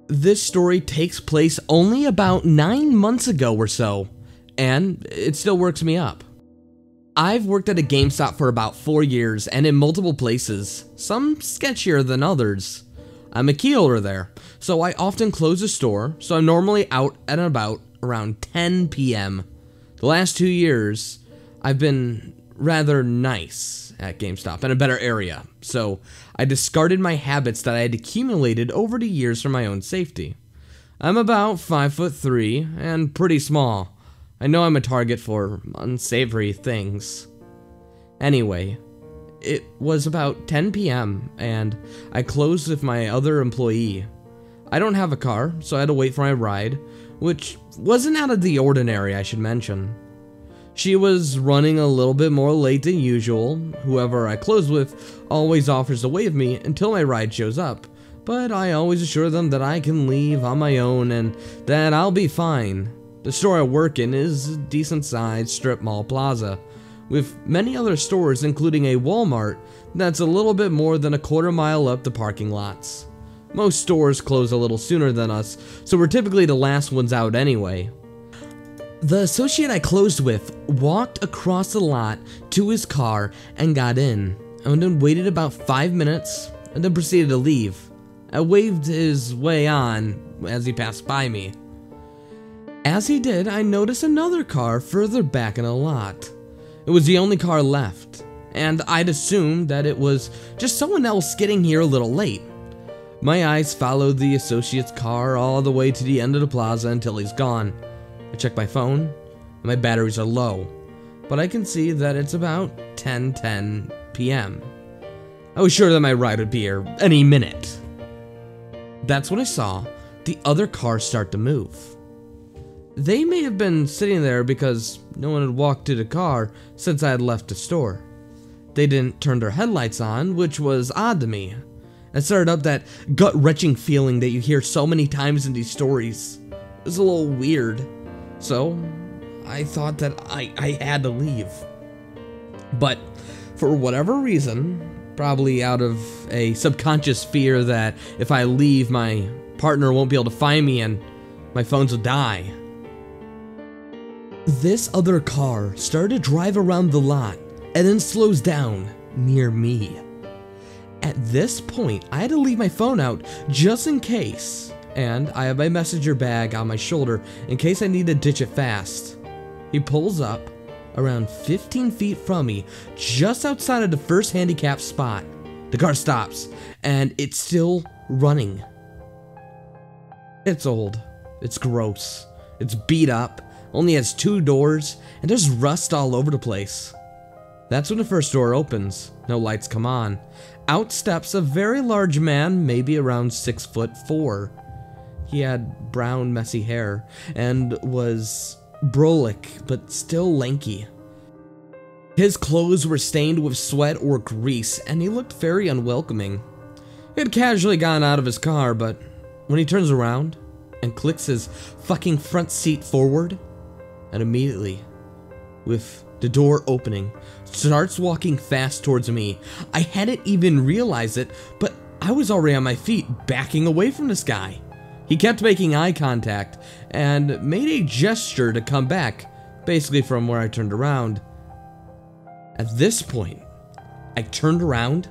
This story takes place only about 9 months ago or so, and it still works me up. I've worked at a GameStop for about 4 years and in multiple places, some sketchier than others. I'm a key holder there, so I often close the store, so I'm normally out and about around 10 p.m. The last 2 years, I've been rather nice at GameStop in a better area, so I discarded my habits that I had accumulated over the years for my own safety. I'm about 5'3" and pretty small. I know I'm a target for unsavory things. Anyway, it was about 10 p.m. and I closed with my other employee. I don't have a car, so I had to wait for my ride, which wasn't out of the ordinary, I should mention. She was running a little bit more late than usual. Whoever I close with always offers to wave me until my ride shows up, but I always assure them that I can leave on my own and that I'll be fine. The store I work in is a decent-sized strip mall plaza, with many other stores including a Walmart that's a little bit more than a quarter mile up the parking lots. Most stores close a little sooner than us, so we're typically the last ones out anyway. The associate I closed with walked across the lot to his car and got in, and then waited about 5 minutes and then proceeded to leave. I waved his way on as he passed by me. As he did, I noticed another car further back in the lot. It was the only car left, and I'd assumed that it was just someone else getting here a little late. My eyes followed the associate's car all the way to the end of the plaza until he's gone. I check my phone, and my batteries are low, but I can see that it's about 10:10 p.m. I was sure that my ride would be here any minute. That's when I saw the other car start to move. They may have been sitting there because no one had walked to the car since I had left the store. They didn't turn their headlights on, which was odd to me. It started up that gut-wrenching feeling that you hear so many times in these stories. It was a little weird. So, I thought that I had to leave. But, for whatever reason, probably out of a subconscious fear that if I leave, my partner won't be able to find me and my phones will die, this other car started to drive around the lot and then slows down near me. At this point, I had to leave my phone out just in case, and I have my messenger bag on my shoulder in case I need to ditch it fast. He pulls up around 15 feet from me, just outside of the first handicap spot. The car stops, and it's still running. It's old, it's gross, it's beat up, only has 2 doors, and there's rust all over the place. That's when the first door opens. No lights come on. Out steps a very large man, maybe around 6'4". He had brown, messy hair and was brolic, but still lanky. His clothes were stained with sweat or grease, and he looked very unwelcoming. He had casually gotten out of his car, but when he turns around and clicks his fucking front seat forward, and immediately, with the door opening, starts walking fast towards me. I hadn't even realized it, but I was already on my feet, backing away from this guy. He kept making eye contact and made a gesture to come back, basically from where I turned around. At this point, I turned around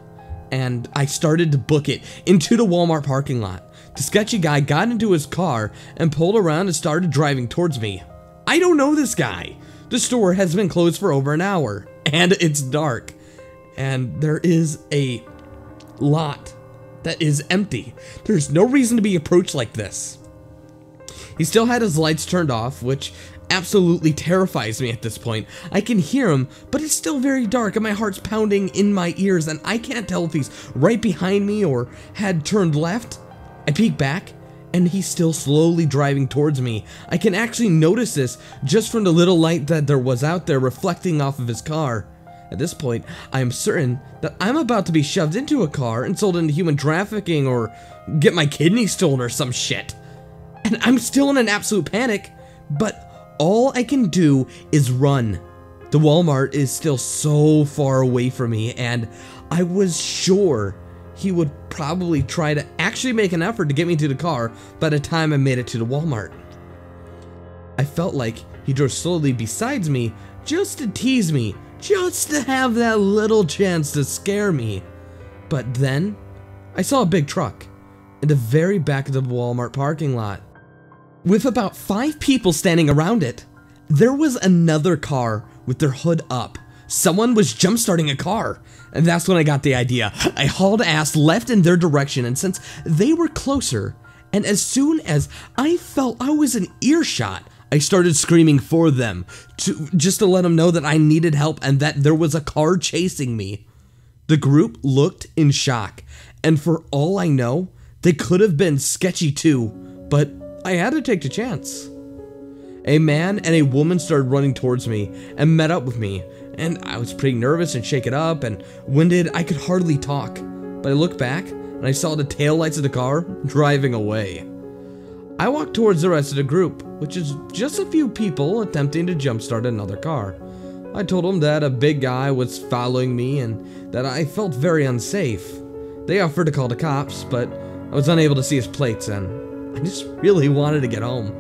and I started to book it into the Walmart parking lot. The sketchy guy got into his car and pulled around and started driving towards me. I don't know this guy. The store has been closed for over an hour, and it's dark, and there is a lot that is empty. There's no reason to be approached like this. He still had his lights turned off, which absolutely terrifies me at this point. I can hear him, but it's still very dark, and my heart's pounding in my ears, and I can't tell if he's right behind me or had turned left. I peek back, and he's still slowly driving towards me. I can actually notice this just from the little light that there was out there reflecting off of his car. At this point, I am certain that I'm about to be shoved into a car and sold into human trafficking or get my kidney stolen or some shit. And I'm still in an absolute panic, but all I can do is run. The Walmart is still so far away from me, and I was sure he would probably try to actually make an effort to get me to the car by the time I made it to the Walmart. I felt like he drove slowly beside me just to tease me, just to have that little chance to scare me. But then, I saw a big truck in the very back of the Walmart parking lot. With about 5 people standing around it, there was another car with their hood up. Someone was jump-starting a car, and that's when I got the idea. I hauled ass left in their direction, and since they were closer, and as soon as I felt I was in earshot, I started screaming for them, just to let them know that I needed help and that there was a car chasing me. The group looked in shock, and for all I know, they could have been sketchy too, but I had to take the chance. A man and a woman started running towards me and met up with me, and I was pretty nervous and shaken up and winded. I could hardly talk, but I looked back and I saw the taillights of the car driving away. I walked towards the rest of the group, which is just a few people attempting to jumpstart another car. I told them that a big guy was following me and that I felt very unsafe. They offered to call the cops, but I was unable to see his plates and I just really wanted to get home.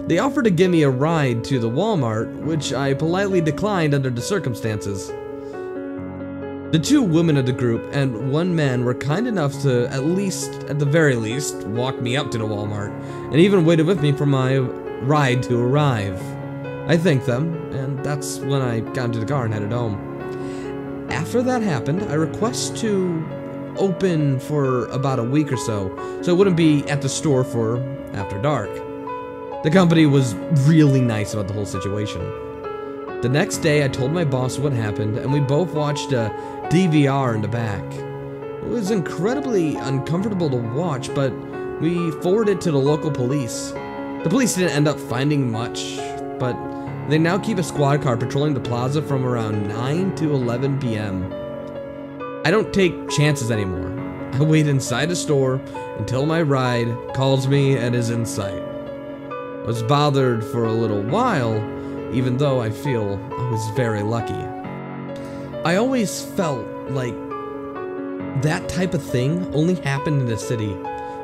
They offered to give me a ride to the Walmart, which I politely declined under the circumstances. The 2 women of the group and 1 man were kind enough to, at the very least, walk me up to the Walmart, and even waited with me for my ride to arrive. I thanked them, and that's when I got into the car and headed home. After that happened, I requested to open for about a week or so I wouldn't be at the store for after dark. The company was really nice about the whole situation. The next day, I told my boss what happened, and we both watched a DVR in the back. It was incredibly uncomfortable to watch, but we forwarded to the local police. The police didn't end up finding much, but they now keep a squad car patrolling the plaza from around 9 to 11 p.m. I don't take chances anymore. I wait inside a store until my ride calls me and is in sight. I was bothered for a little while, even though I feel I was very lucky. I always felt like that type of thing only happened in the city,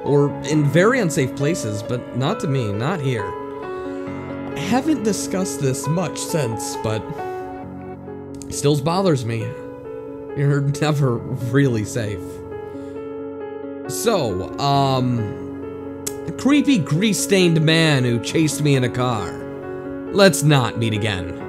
or in very unsafe places, but not to me, not here. I haven't discussed this much since, but it still bothers me. You're never really safe. So, a creepy grease-stained man who chased me in a car. Let's not meet again.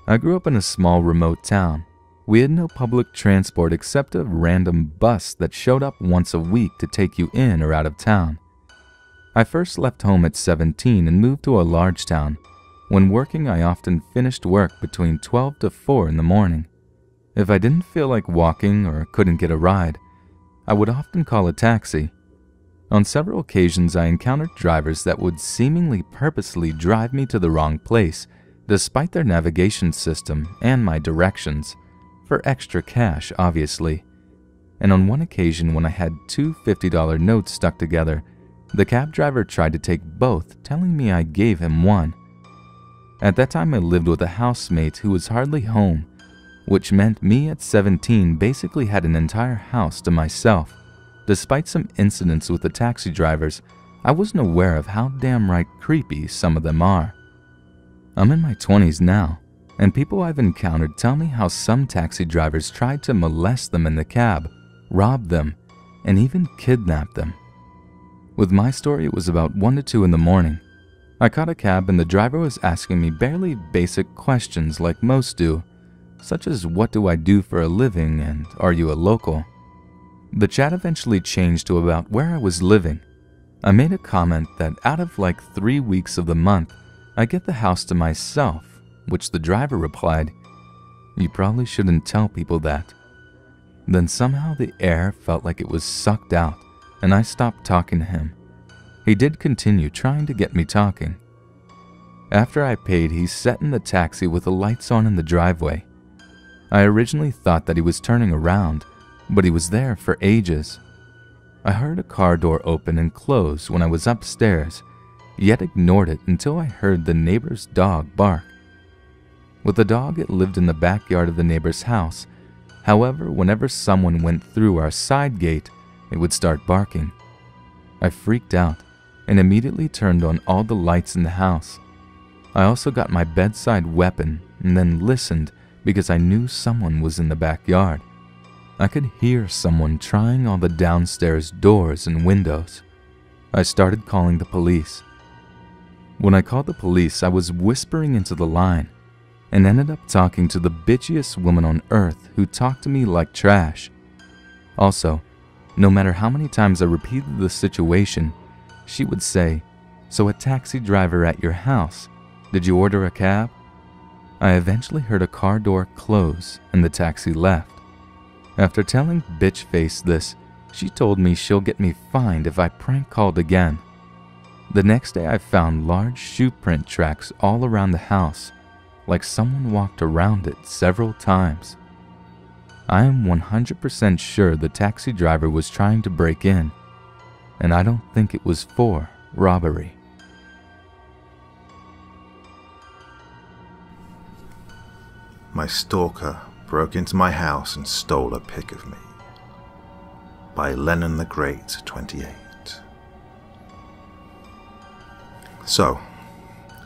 I grew up in a small remote town. We had no public transport except a random bus that showed up once a week to take you in or out of town. I first left home at 17 and moved to a large town. When working, I often finished work between 12 to 4 in the morning. If I didn't feel like walking or couldn't get a ride, I would often call a taxi. On several occasions, I encountered drivers that would seemingly purposely drive me to the wrong place, despite their navigation system and my directions, for extra cash, obviously. And on one occasion when I had two $50 notes stuck together, the cab driver tried to take both, telling me I gave him one. At that time I lived with a housemate who was hardly home, which meant me at 17 basically had an entire house to myself. Despite some incidents with the taxi drivers, I wasn't aware of how damn right creepy some of them are. I'm in my 20s now, and people I've encountered tell me how some taxi drivers tried to molest them in the cab, rob them, and even kidnap them. With my story, it was about 1 to 2 in the morning. I caught a cab and the driver was asking me barely basic questions like most do, such as what do I do for a living and are you a local? The chat eventually changed to about where I was living. I made a comment that out of like 3 weeks of the month, I get the house to myself, which the driver replied, "You probably shouldn't tell people that." Then somehow the air felt like it was sucked out, and I stopped talking to him. He did continue trying to get me talking. After I paid, he sat in the taxi with the lights on in the driveway. I originally thought that he was turning around, but he was there for ages. I heard a car door open and close when I was upstairs, yet ignored it until I heard the neighbor's dog bark. With the dog, it lived in the backyard of the neighbor's house. However, whenever someone went through our side gate, it would start barking. I freaked out and immediately turned on all the lights in the house. I also got my bedside weapon and then listened because I knew someone was in the backyard. I could hear someone trying all the downstairs doors and windows. I started calling the police. When I called the police, I was whispering into the line and ended up talking to the bitchiest woman on earth who talked to me like trash. Also, no matter how many times I repeated the situation, she would say, "So a taxi driver at your house? Did you order a cab?" I eventually heard a car door close and the taxi left. After telling bitch face this, she told me she'll get me fined if I prank called again. The next day I found large shoe print tracks all around the house, like someone walked around it several times. I am 100% sure the taxi driver was trying to break in, and I don't think it was for robbery. My stalker broke into my house and stole a pic of me. By Lennon the Great, 28. So,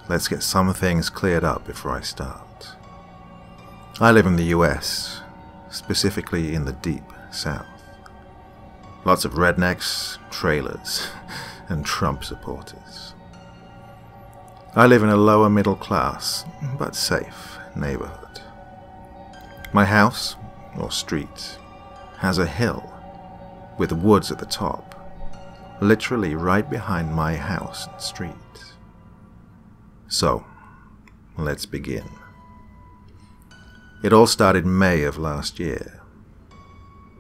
let's get some things cleared up before I start. I live in the US, specifically in the deep south. Lots of rednecks, trailers, and Trump supporters. I live in a lower middle class, but safe neighborhood. My house, or street, has a hill with woods at the top, literally right behind my house and street. So, let's begin. It all started May of last year.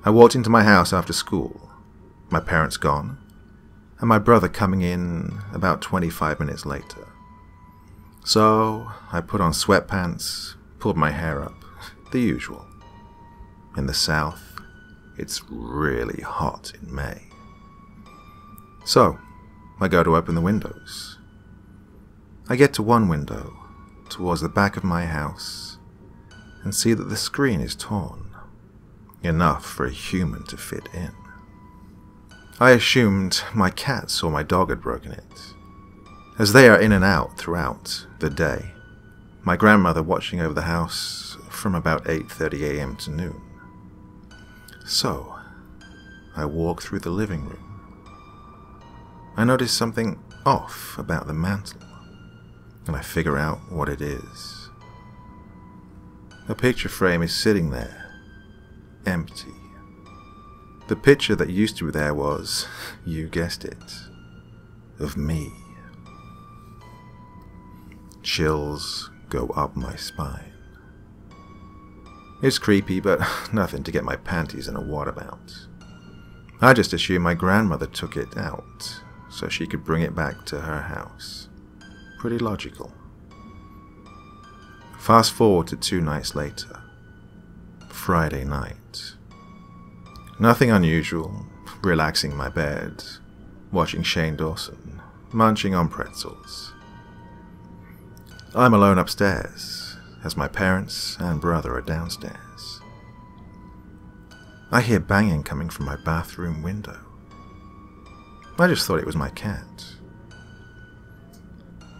I walked into my house after school, my parents gone, and my brother coming in about 25 minutes later. So, I put on sweatpants, pulled my hair up, the usual. In the south, it's really hot in May. So, I go to open the windows. I get to one window, towards the back of my house, and see that the screen is torn, enough for a human to fit in. I assumed my cats or my dog had broken it, as they are in and out throughout the day, my grandmother watching over the house from about 8:30 a.m. to noon. So, I walk through the living room. I notice something off about the mantel, and I figure out what it is. A picture frame is sitting there, empty. The picture that used to be there was, you guessed it, of me. Chills go up my spine. It's creepy, but nothing to get my panties in a wad about. I just assume my grandmother took it out so she could bring it back to her house. Pretty logical. Fast forward to 2 nights later. Friday night. Nothing unusual, relaxing in my bed, watching Shane Dawson, munching on pretzels. I'm alone upstairs, as my parents and brother are downstairs. I hear banging coming from my bathroom window. I just thought it was my cat.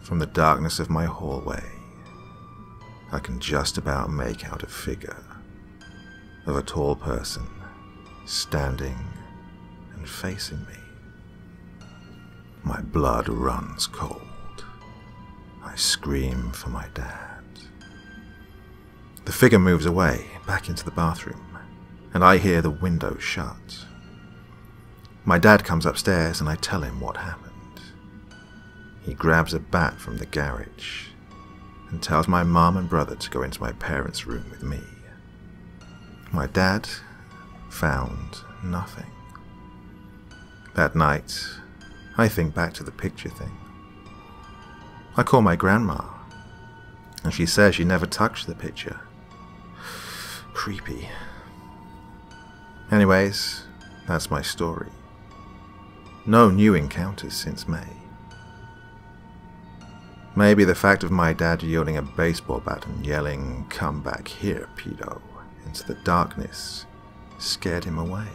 From the darkness of my hallway, I can just about make out a figure of a tall person standing and facing me. My blood runs cold. I scream for my dad. The figure moves away, back into the bathroom, and I hear the window shut. My dad comes upstairs and I tell him what happened. He grabs a bat from the garage and tells my mom and brother to go into my parents' room with me. My dad found nothing. That night, I think back to the picture thing. I call my grandma, and she says she never touched the picture. Creepy. Anyways, that's my story. No new encounters since May. Maybe the fact of my dad wielding a baseball bat and yelling, "Come back here, pedo," into the darkness scared him away.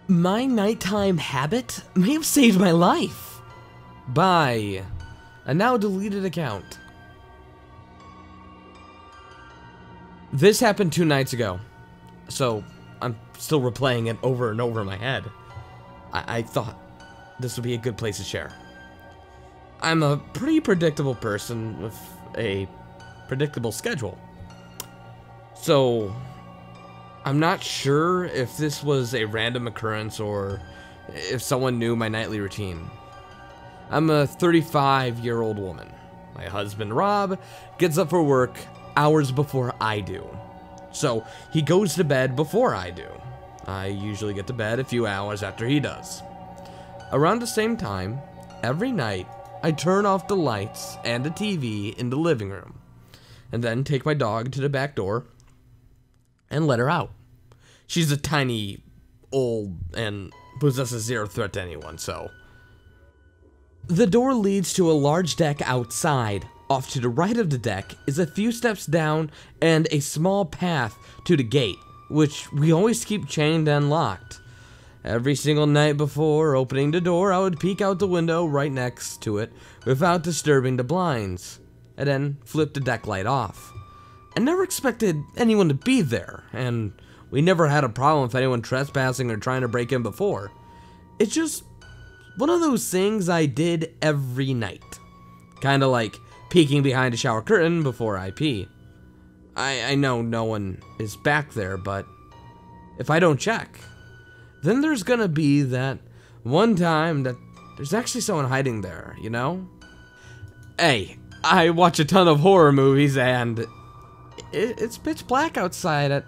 My nighttime habit may have saved my life. By a now deleted account. This happened 2 nights ago, so I'm still replaying it over and over in my head. I thought this would be a good place to share. I'm a pretty predictable person with a predictable schedule. So, I'm not sure if this was a random occurrence or if someone knew my nightly routine. I'm a 35-year-old woman. My husband, Rob, gets up for work hours before I do. So, he goes to bed before I do. I usually get to bed a few hours after he does. Around the same time, every night, I turn off the lights and the TV in the living room, and then take my dog to the back door and let her out. She's a tiny, old, and possesses zero threat to anyone, so. The door leads to a large deck outside. Off to the right of the deck is a few steps down and a small path to the gate, which we always keep chained and locked. Every single night before opening the door, I would peek out the window right next to it without disturbing the blinds, and then flip the deck light off. I never expected anyone to be there, and we never had a problem with anyone trespassing or trying to break in before. It's just one of those things I did every night. Kinda like peeking behind a shower curtain before I pee. I know no one is back there, but if I don't check, then there's gonna be that one time that there's actually someone hiding there, you know? Hey, I watch a ton of horror movies, and it's pitch black outside at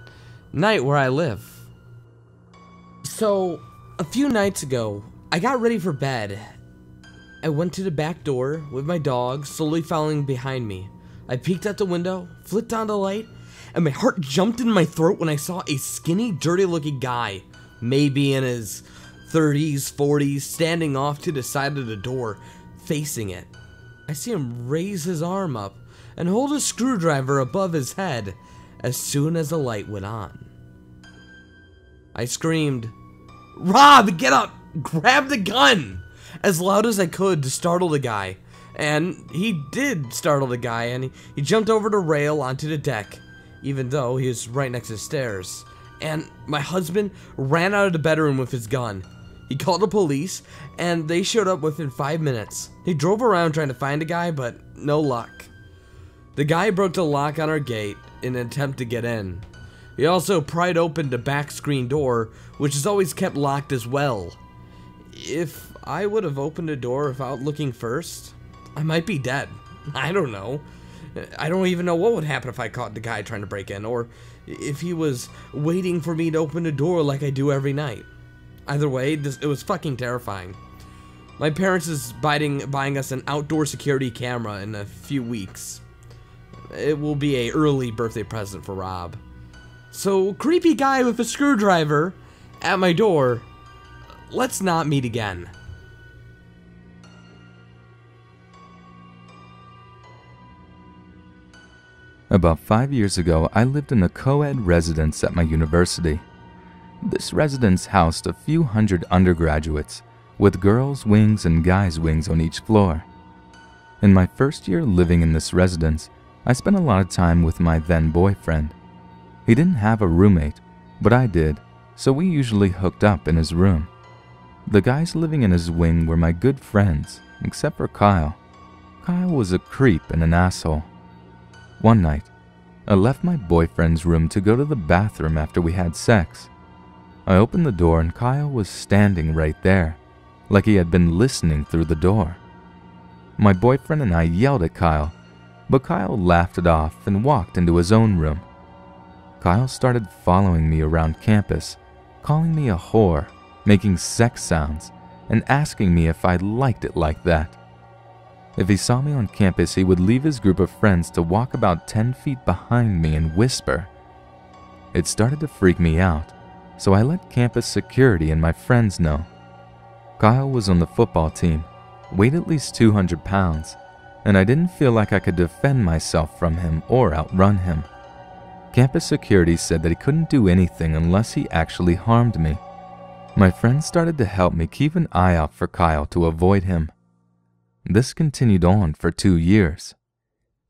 night where I live. So, a few nights ago, I got ready for bed. I went to the back door with my dog slowly following behind me. I peeked out the window, flipped on the light, and my heart jumped in my throat when I saw a skinny, dirty-looking guy, maybe in his 30s, 40s, standing off to the side of the door, facing it. I see him raise his arm up and hold a screwdriver above his head as soon as the light went on. I screamed, "Rob, get up! Grab the gun!" as loud as I could to startle the guy. And he did startle the guy, and he jumped over the rail onto the deck, even though he was right next to the stairs. And my husband ran out of the bedroom with his gun. He called the police, and they showed up within 5 minutes. He drove around trying to find the guy, but no luck. The guy broke the lock on our gate in an attempt to get in. He also pried open the back screen door, which is always kept locked as well. If I would have opened the door without looking first, I might be dead. I don't know. I don't even know what would happen if I caught the guy trying to break in, or if he was waiting for me to open the door like I do every night. Either way, it was fucking terrifying. My parents is buying us an outdoor security camera in a few weeks. It will be an early birthday present for Rob. So, creepy guy with a screwdriver at my door, let's not meet again. About 5 years ago, I lived in a co-ed residence at my university. This residence housed a few hundred undergraduates, with girls' wings and guys' wings on each floor. In my first year living in this residence, I spent a lot of time with my then boyfriend. He didn't have a roommate, but I did, so we usually hooked up in his room. The guys living in his wing were my good friends, except for Kyle. Kyle was a creep and an asshole. One night, I left my boyfriend's room to go to the bathroom after we had sex. I opened the door and Kyle was standing right there, like he had been listening through the door. My boyfriend and I yelled at Kyle, but Kyle laughed it off and walked into his own room. Kyle started following me around campus, calling me a whore, making sex sounds, and asking me if I liked it like that. If he saw me on campus, he would leave his group of friends to walk about 10 feet behind me and whisper. It started to freak me out, so I let campus security and my friends know. Kyle was on the football team, weighed at least 200 pounds, and I didn't feel like I could defend myself from him or outrun him. Campus security said that he couldn't do anything unless he actually harmed me. My friends started to help me keep an eye out for Kyle to avoid him. This continued on for 2 years.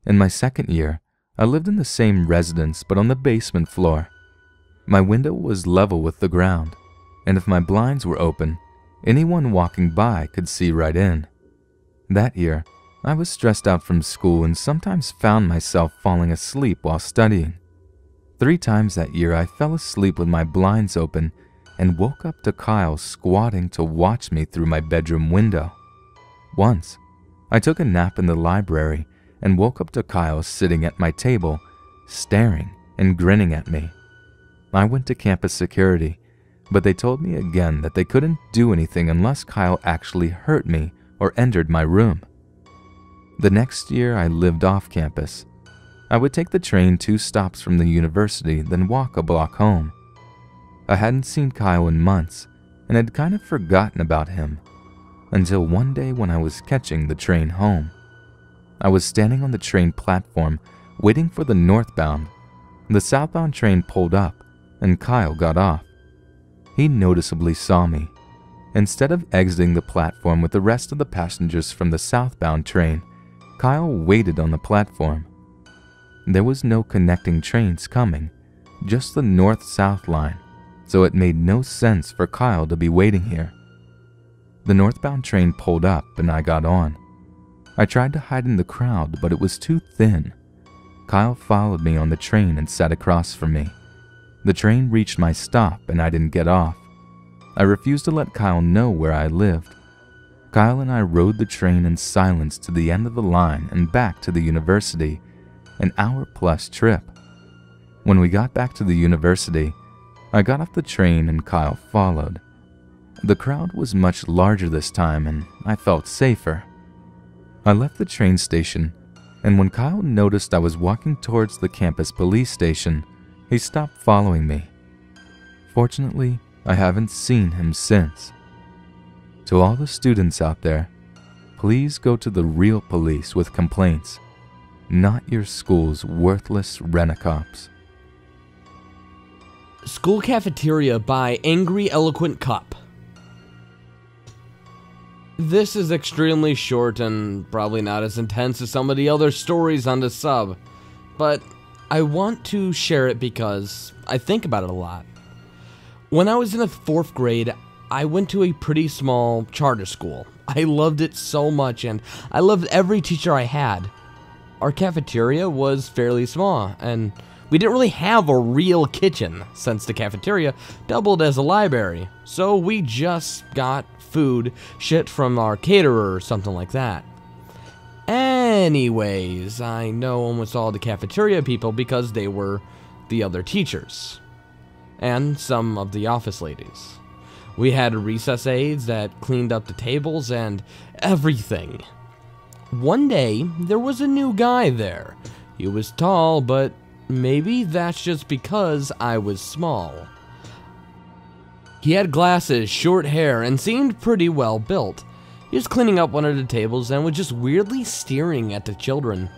In my second year, I lived in the same residence but on the basement floor. My window was level with the ground, and if my blinds were open, anyone walking by could see right in. That year, I was stressed out from school and sometimes found myself falling asleep while studying. 3 times that year, I fell asleep with my blinds open and woke up to Kyle squatting to watch me through my bedroom window. Once, I took a nap in the library and woke up to Kyle sitting at my table, staring and grinning at me. I went to campus security, but they told me again that they couldn't do anything unless Kyle actually hurt me or entered my room. The next year, I lived off campus. I would take the train 2 stops from the university, then walk a block home. I hadn't seen Kyle in months and had kind of forgotten about him, until one day when I was catching the train home. I was standing on the train platform waiting for the northbound. The southbound train pulled up and Kyle got off. He noticeably saw me. Instead of exiting the platform with the rest of the passengers from the southbound train, Kyle waited on the platform. There was no connecting trains coming, just the north-south line, so it made no sense for Kyle to be waiting here. The northbound train pulled up and I got on. I tried to hide in the crowd, but it was too thin. Kyle followed me on the train and sat across from me. The train reached my stop and I didn't get off. I refused to let Kyle know where I lived. Kyle and I rode the train in silence to the end of the line and back to the university, an hour-plus trip. When we got back to the university, I got off the train and Kyle followed. The crowd was much larger this time and I felt safer. I left the train station, and when Kyle noticed I was walking towards the campus police station, he stopped following me. Fortunately, I haven't seen him since. To all the students out there, please go to the real police with complaints, not your school's worthless rent-a-cops. School Cafeteria by Angry Eloquent Cup. This is extremely short and probably not as intense as some of the other stories on the sub, but I want to share it because I think about it a lot. When I was in the 4th grade, I went to a pretty small charter school. I loved it so much and I loved every teacher I had. Our cafeteria was fairly small and we didn't really have a real kitchen since the cafeteria doubled as a library, so we just got food shit from our caterer or something like that. Anyways, I know almost all the cafeteria people because they were the other teachers and some of the office ladies. We had recess aides that cleaned up the tables and everything. One day, there was a new guy there. He was tall, but maybe that's just because I was small. He had glasses, short hair, and seemed pretty well built. He was cleaning up one of the tables and was just weirdly staring at the children.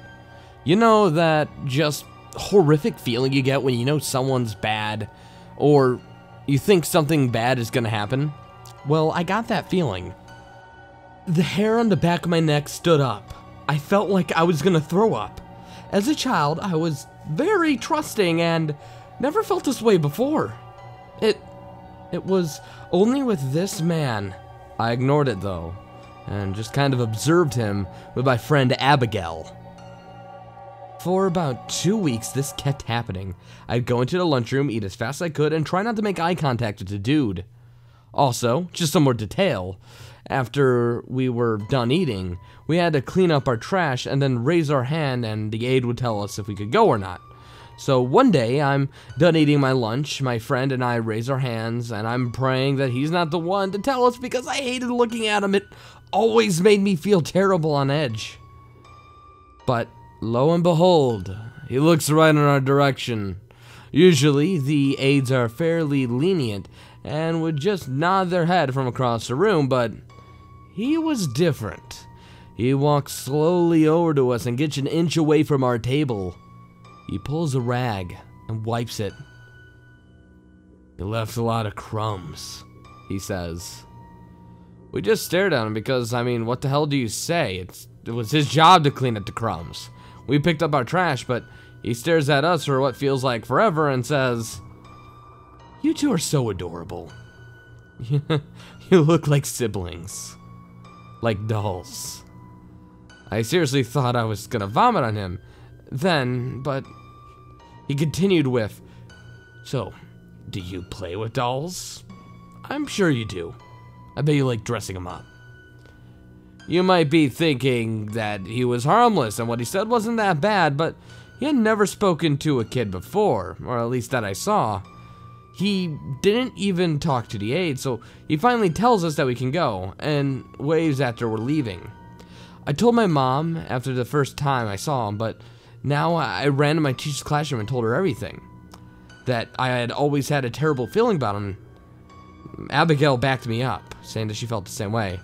You know that just horrific feeling you get when you know someone's bad, or you think something bad is gonna happen? Well, I got that feeling. The hair on the back of my neck stood up. I felt like I was gonna throw up. As a child, I was very trusting and never felt this way before. It was only with this man. I ignored it though, and just kind of observed him with my friend Abigail. For about 2 weeks, this kept happening. I'd go into the lunchroom, eat as fast as I could, and try not to make eye contact with the dude. Also, just some more detail, after we were done eating, we had to clean up our trash and then raise our hand and the aide would tell us if we could go or not. So one day, I'm done eating my lunch, my friend and I raise our hands, and I'm praying that he's not the one to tell us because I hated looking at him. It always made me feel terrible on edge. But lo and behold, he looks right in our direction. Usually, the aides are fairly lenient and would just nod their head from across the room, but he was different. He walks slowly over to us and gets an inch away from our table. He pulls a rag and wipes it. "You left a lot of crumbs," he says. We just stared at him because, I mean, what the hell do you say? It was his job to clean up the crumbs. We picked up our trash, but he stares at us for what feels like forever and says, "You two are so adorable. You look like siblings. Like dolls." I seriously thought I was gonna vomit on him then, but he continued with, "So, do you play with dolls? I'm sure you do. I bet you like dressing them up." You might be thinking that he was harmless and what he said wasn't that bad, but he had never spoken to a kid before, or at least that I saw. He didn't even talk to the aide, so he finally tells us that we can go, and waves after we're leaving. I told my mom after the first time I saw him, but now I ran to my teacher's classroom and told her everything. That I had always had a terrible feeling about him. Abigail backed me up, saying that she felt the same way.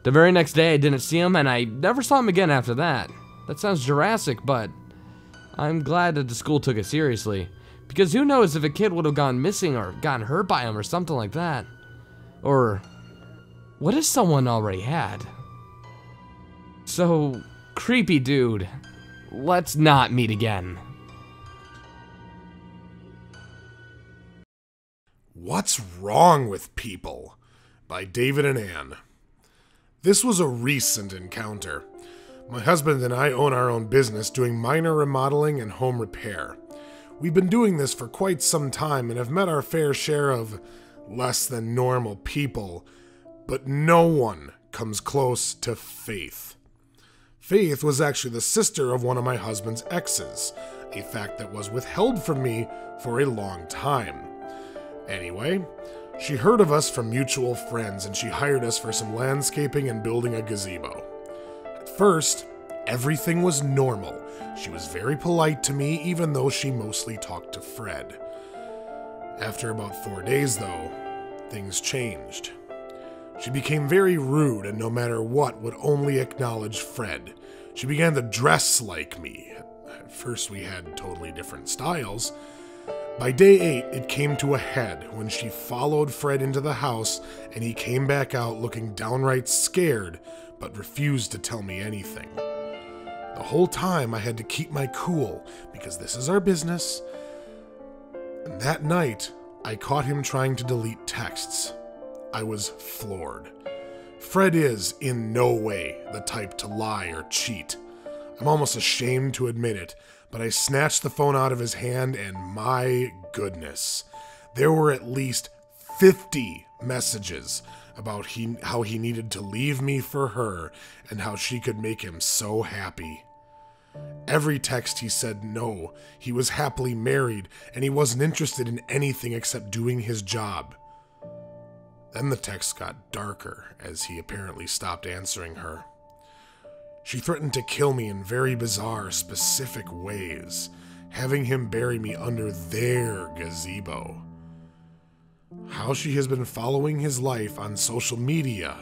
The very next day I didn't see him, and I never saw him again after that. That sounds Jurassic, but I'm glad that the school took it seriously. Because who knows if a kid would have gone missing or gotten hurt by him or something like that. Or what if someone already had? So, creepy dude, let's not meet again. What's Wrong with People? By David and Ann. This was a recent encounter. My husband and I own our own business doing minor remodeling and home repair. We've been doing this for quite some time and have met our fair share of, less than normal people, but no one comes close to Faith. Faith was actually the sister of one of my husband's exes, a fact that was withheld from me for a long time. Anyway, she heard of us from mutual friends and she hired us for some landscaping and building a gazebo. At first, everything was normal. She was very polite to me, even though she mostly talked to Fred. After about 4 days, though, things changed. She became very rude and no matter what would only acknowledge Fred. She began to dress like me. At first we had totally different styles. By day 8, it came to a head when she followed Fred into the house and he came back out looking downright scared but refused to tell me anything. The whole time I had to keep my cool because this is our business. And that night, I caught him trying to delete texts. I was floored. Fred is, in no way, the type to lie or cheat. I'm almost ashamed to admit it, but I snatched the phone out of his hand and my goodness, there were at least 50 messages about how he needed to leave me for her and how she could make him so happy. Every text he said no, he was happily married and he wasn't interested in anything except doing his job. Then the text got darker as he apparently stopped answering her. She threatened to kill me in very bizarre, specific ways, having him bury me under their gazebo. How she has been following his life on social media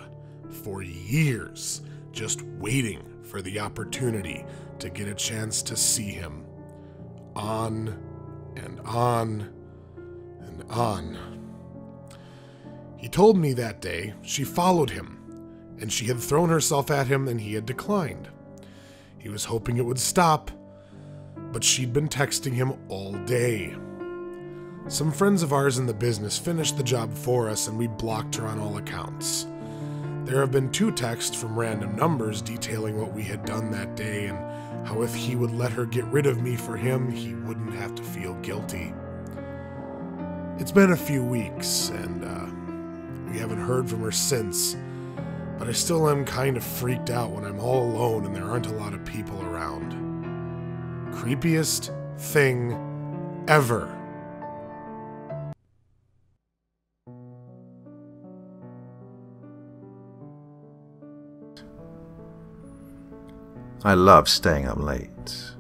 for years, just waiting for the opportunity to get a chance to see him. On and on and on. He told me that day she followed him, and she had thrown herself at him and he had declined. He was hoping it would stop, but she'd been texting him all day. Some friends of ours in the business finished the job for us and we blocked her on all accounts. There have been 2 texts from random numbers detailing what we had done that day and how if he would let her get rid of me for him, he wouldn't have to feel guilty. It's been a few weeks and we haven't heard from her since, but I still am kind of freaked out when I'm all alone and there aren't a lot of people around. Creepiest thing ever. I love staying up late.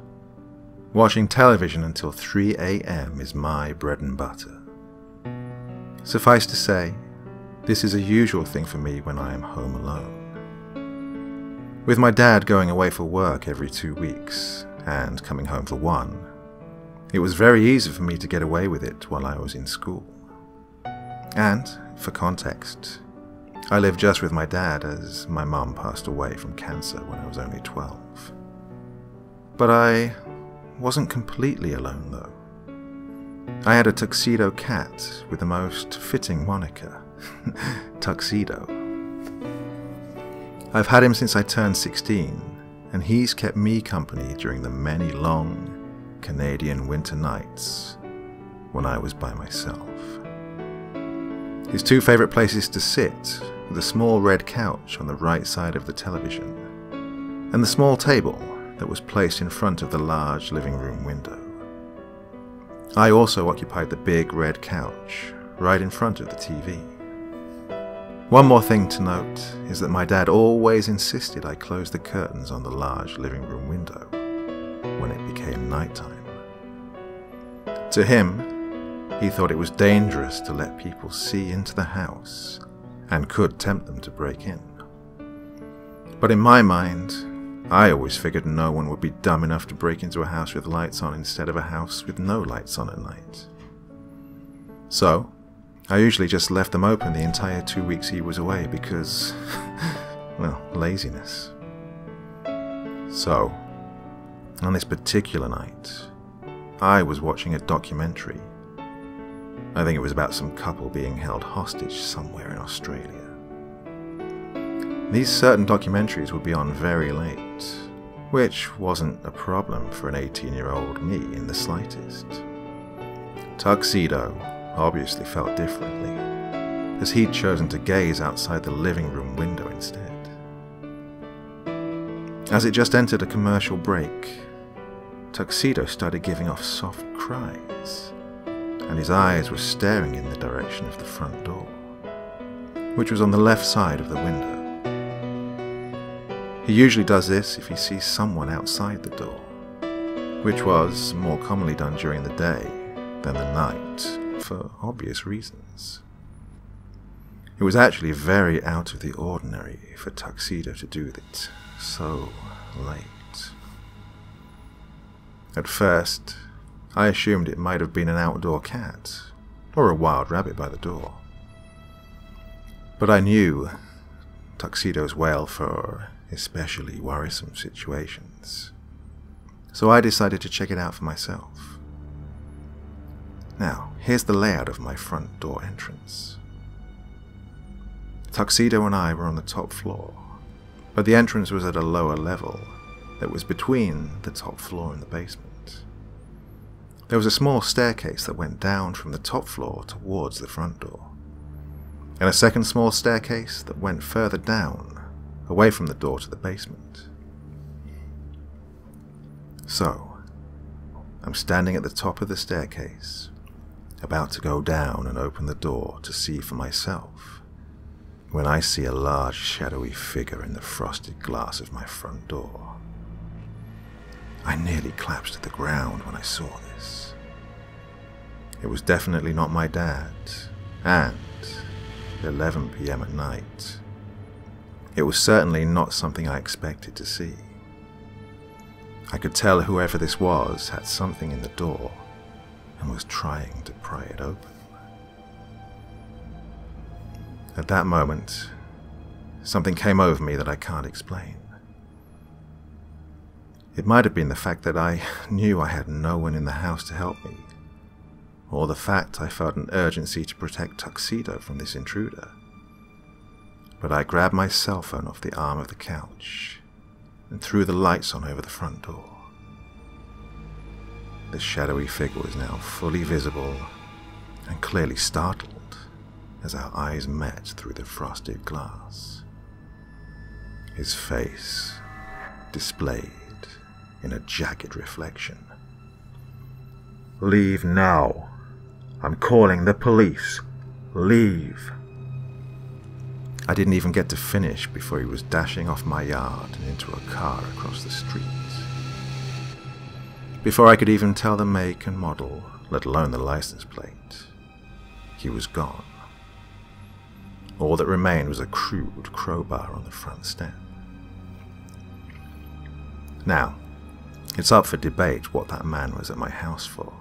Watching television until 3 a.m. is my bread and butter. Suffice to say, this is a usual thing for me when I am home alone. With my dad going away for work every 2 weeks and coming home for 1, it was very easy for me to get away with it while I was in school. And, for context, I lived just with my dad as my mum passed away from cancer when I was only 12. But I wasn't completely alone though. I had a tuxedo cat with the most fitting moniker, Tuxedo. I've had him since I turned 16, and he's kept me company during the many long Canadian winter nights when I was by myself. His 2 favorite places to sit were the small red couch on the right side of the television, and the small table that was placed in front of the large living room window. I also occupied the big red couch right in front of the TV. One more thing to note is that my dad always insisted I close the curtains on the large living room window when it became nighttime. To him, he thought it was dangerous to let people see into the house and could tempt them to break in. But in my mind, I always figured no one would be dumb enough to break into a house with lights on instead of a house with no lights on at night. So, I usually just left them open the entire 2 weeks he was away because, well, laziness. So, on this particular night, I was watching a documentary. I think it was about some couple being held hostage somewhere in Australia. These certain documentaries would be on very late, which wasn't a problem for an 18-year-old me in the slightest. Tuxedo obviously felt differently. as he'd chosen to gaze outside the living room window instead. As it just entered a commercial break, Tuxedo started giving off soft cries, and his eyes were staring in the direction of the front door, which was on the left side of the window. He usually does this if he sees someone outside the door, which was more commonly done during the day than the night, for obvious reasons. It was actually very out of the ordinary for Tuxedo to do it so late. At first, I assumed it might have been an outdoor cat, or a wild rabbit by the door. But I knew Tuxedo's wail for especially worrisome situations, so I decided to check it out for myself. Now, here's the layout of my front door entrance. Tuxedo and I were on the top floor, but the entrance was at a lower level that was between the top floor and the basement. There was a small staircase that went down from the top floor towards the front door, and a second small staircase that went further down, away from the door to the basement. So, I'm standing at the top of the staircase, about to go down and open the door to see for myself, when I see a large shadowy figure in the frosted glass of my front door. I nearly collapsed to the ground when I saw this. It was definitely not my dad, and 11 p.m. at night. It was certainly not something I expected to see. I could tell whoever this was had something in the door and was trying to pry it open. At that moment, something came over me that I can't explain. It might have been the fact that I knew I had no one in the house to help me, or the fact I felt an urgency to protect Tuxedo from this intruder. But I grabbed my cell phone off the arm of the couch and threw the lights on over the front door. The shadowy figure was now fully visible and clearly startled as our eyes met through the frosted glass. His face displayed in a jagged reflection. "Leave now. I'm calling the police. Leave." I didn't even get to finish before he was dashing off my yard and into a car across the street. Before I could even tell the make and model, let alone the license plate, he was gone. All that remained was a crude crowbar on the front step. Now, it's up for debate what that man was at my house for.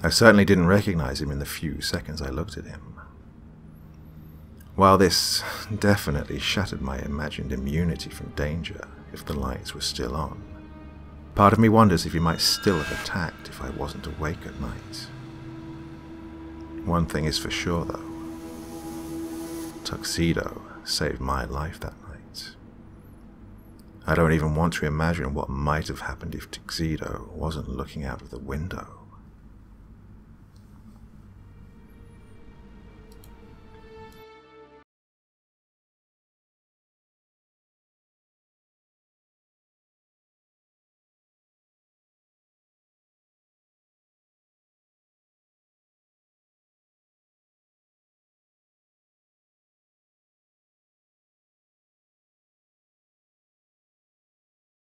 I certainly didn't recognize him in the few seconds I looked at him. While this definitely shattered my imagined immunity from danger if the lights were still on, part of me wonders if he might still have attacked if I wasn't awake at night. One thing is for sure though, Tuxedo saved my life that night. I don't even want to imagine what might have happened if Tuxedo wasn't looking out of the window.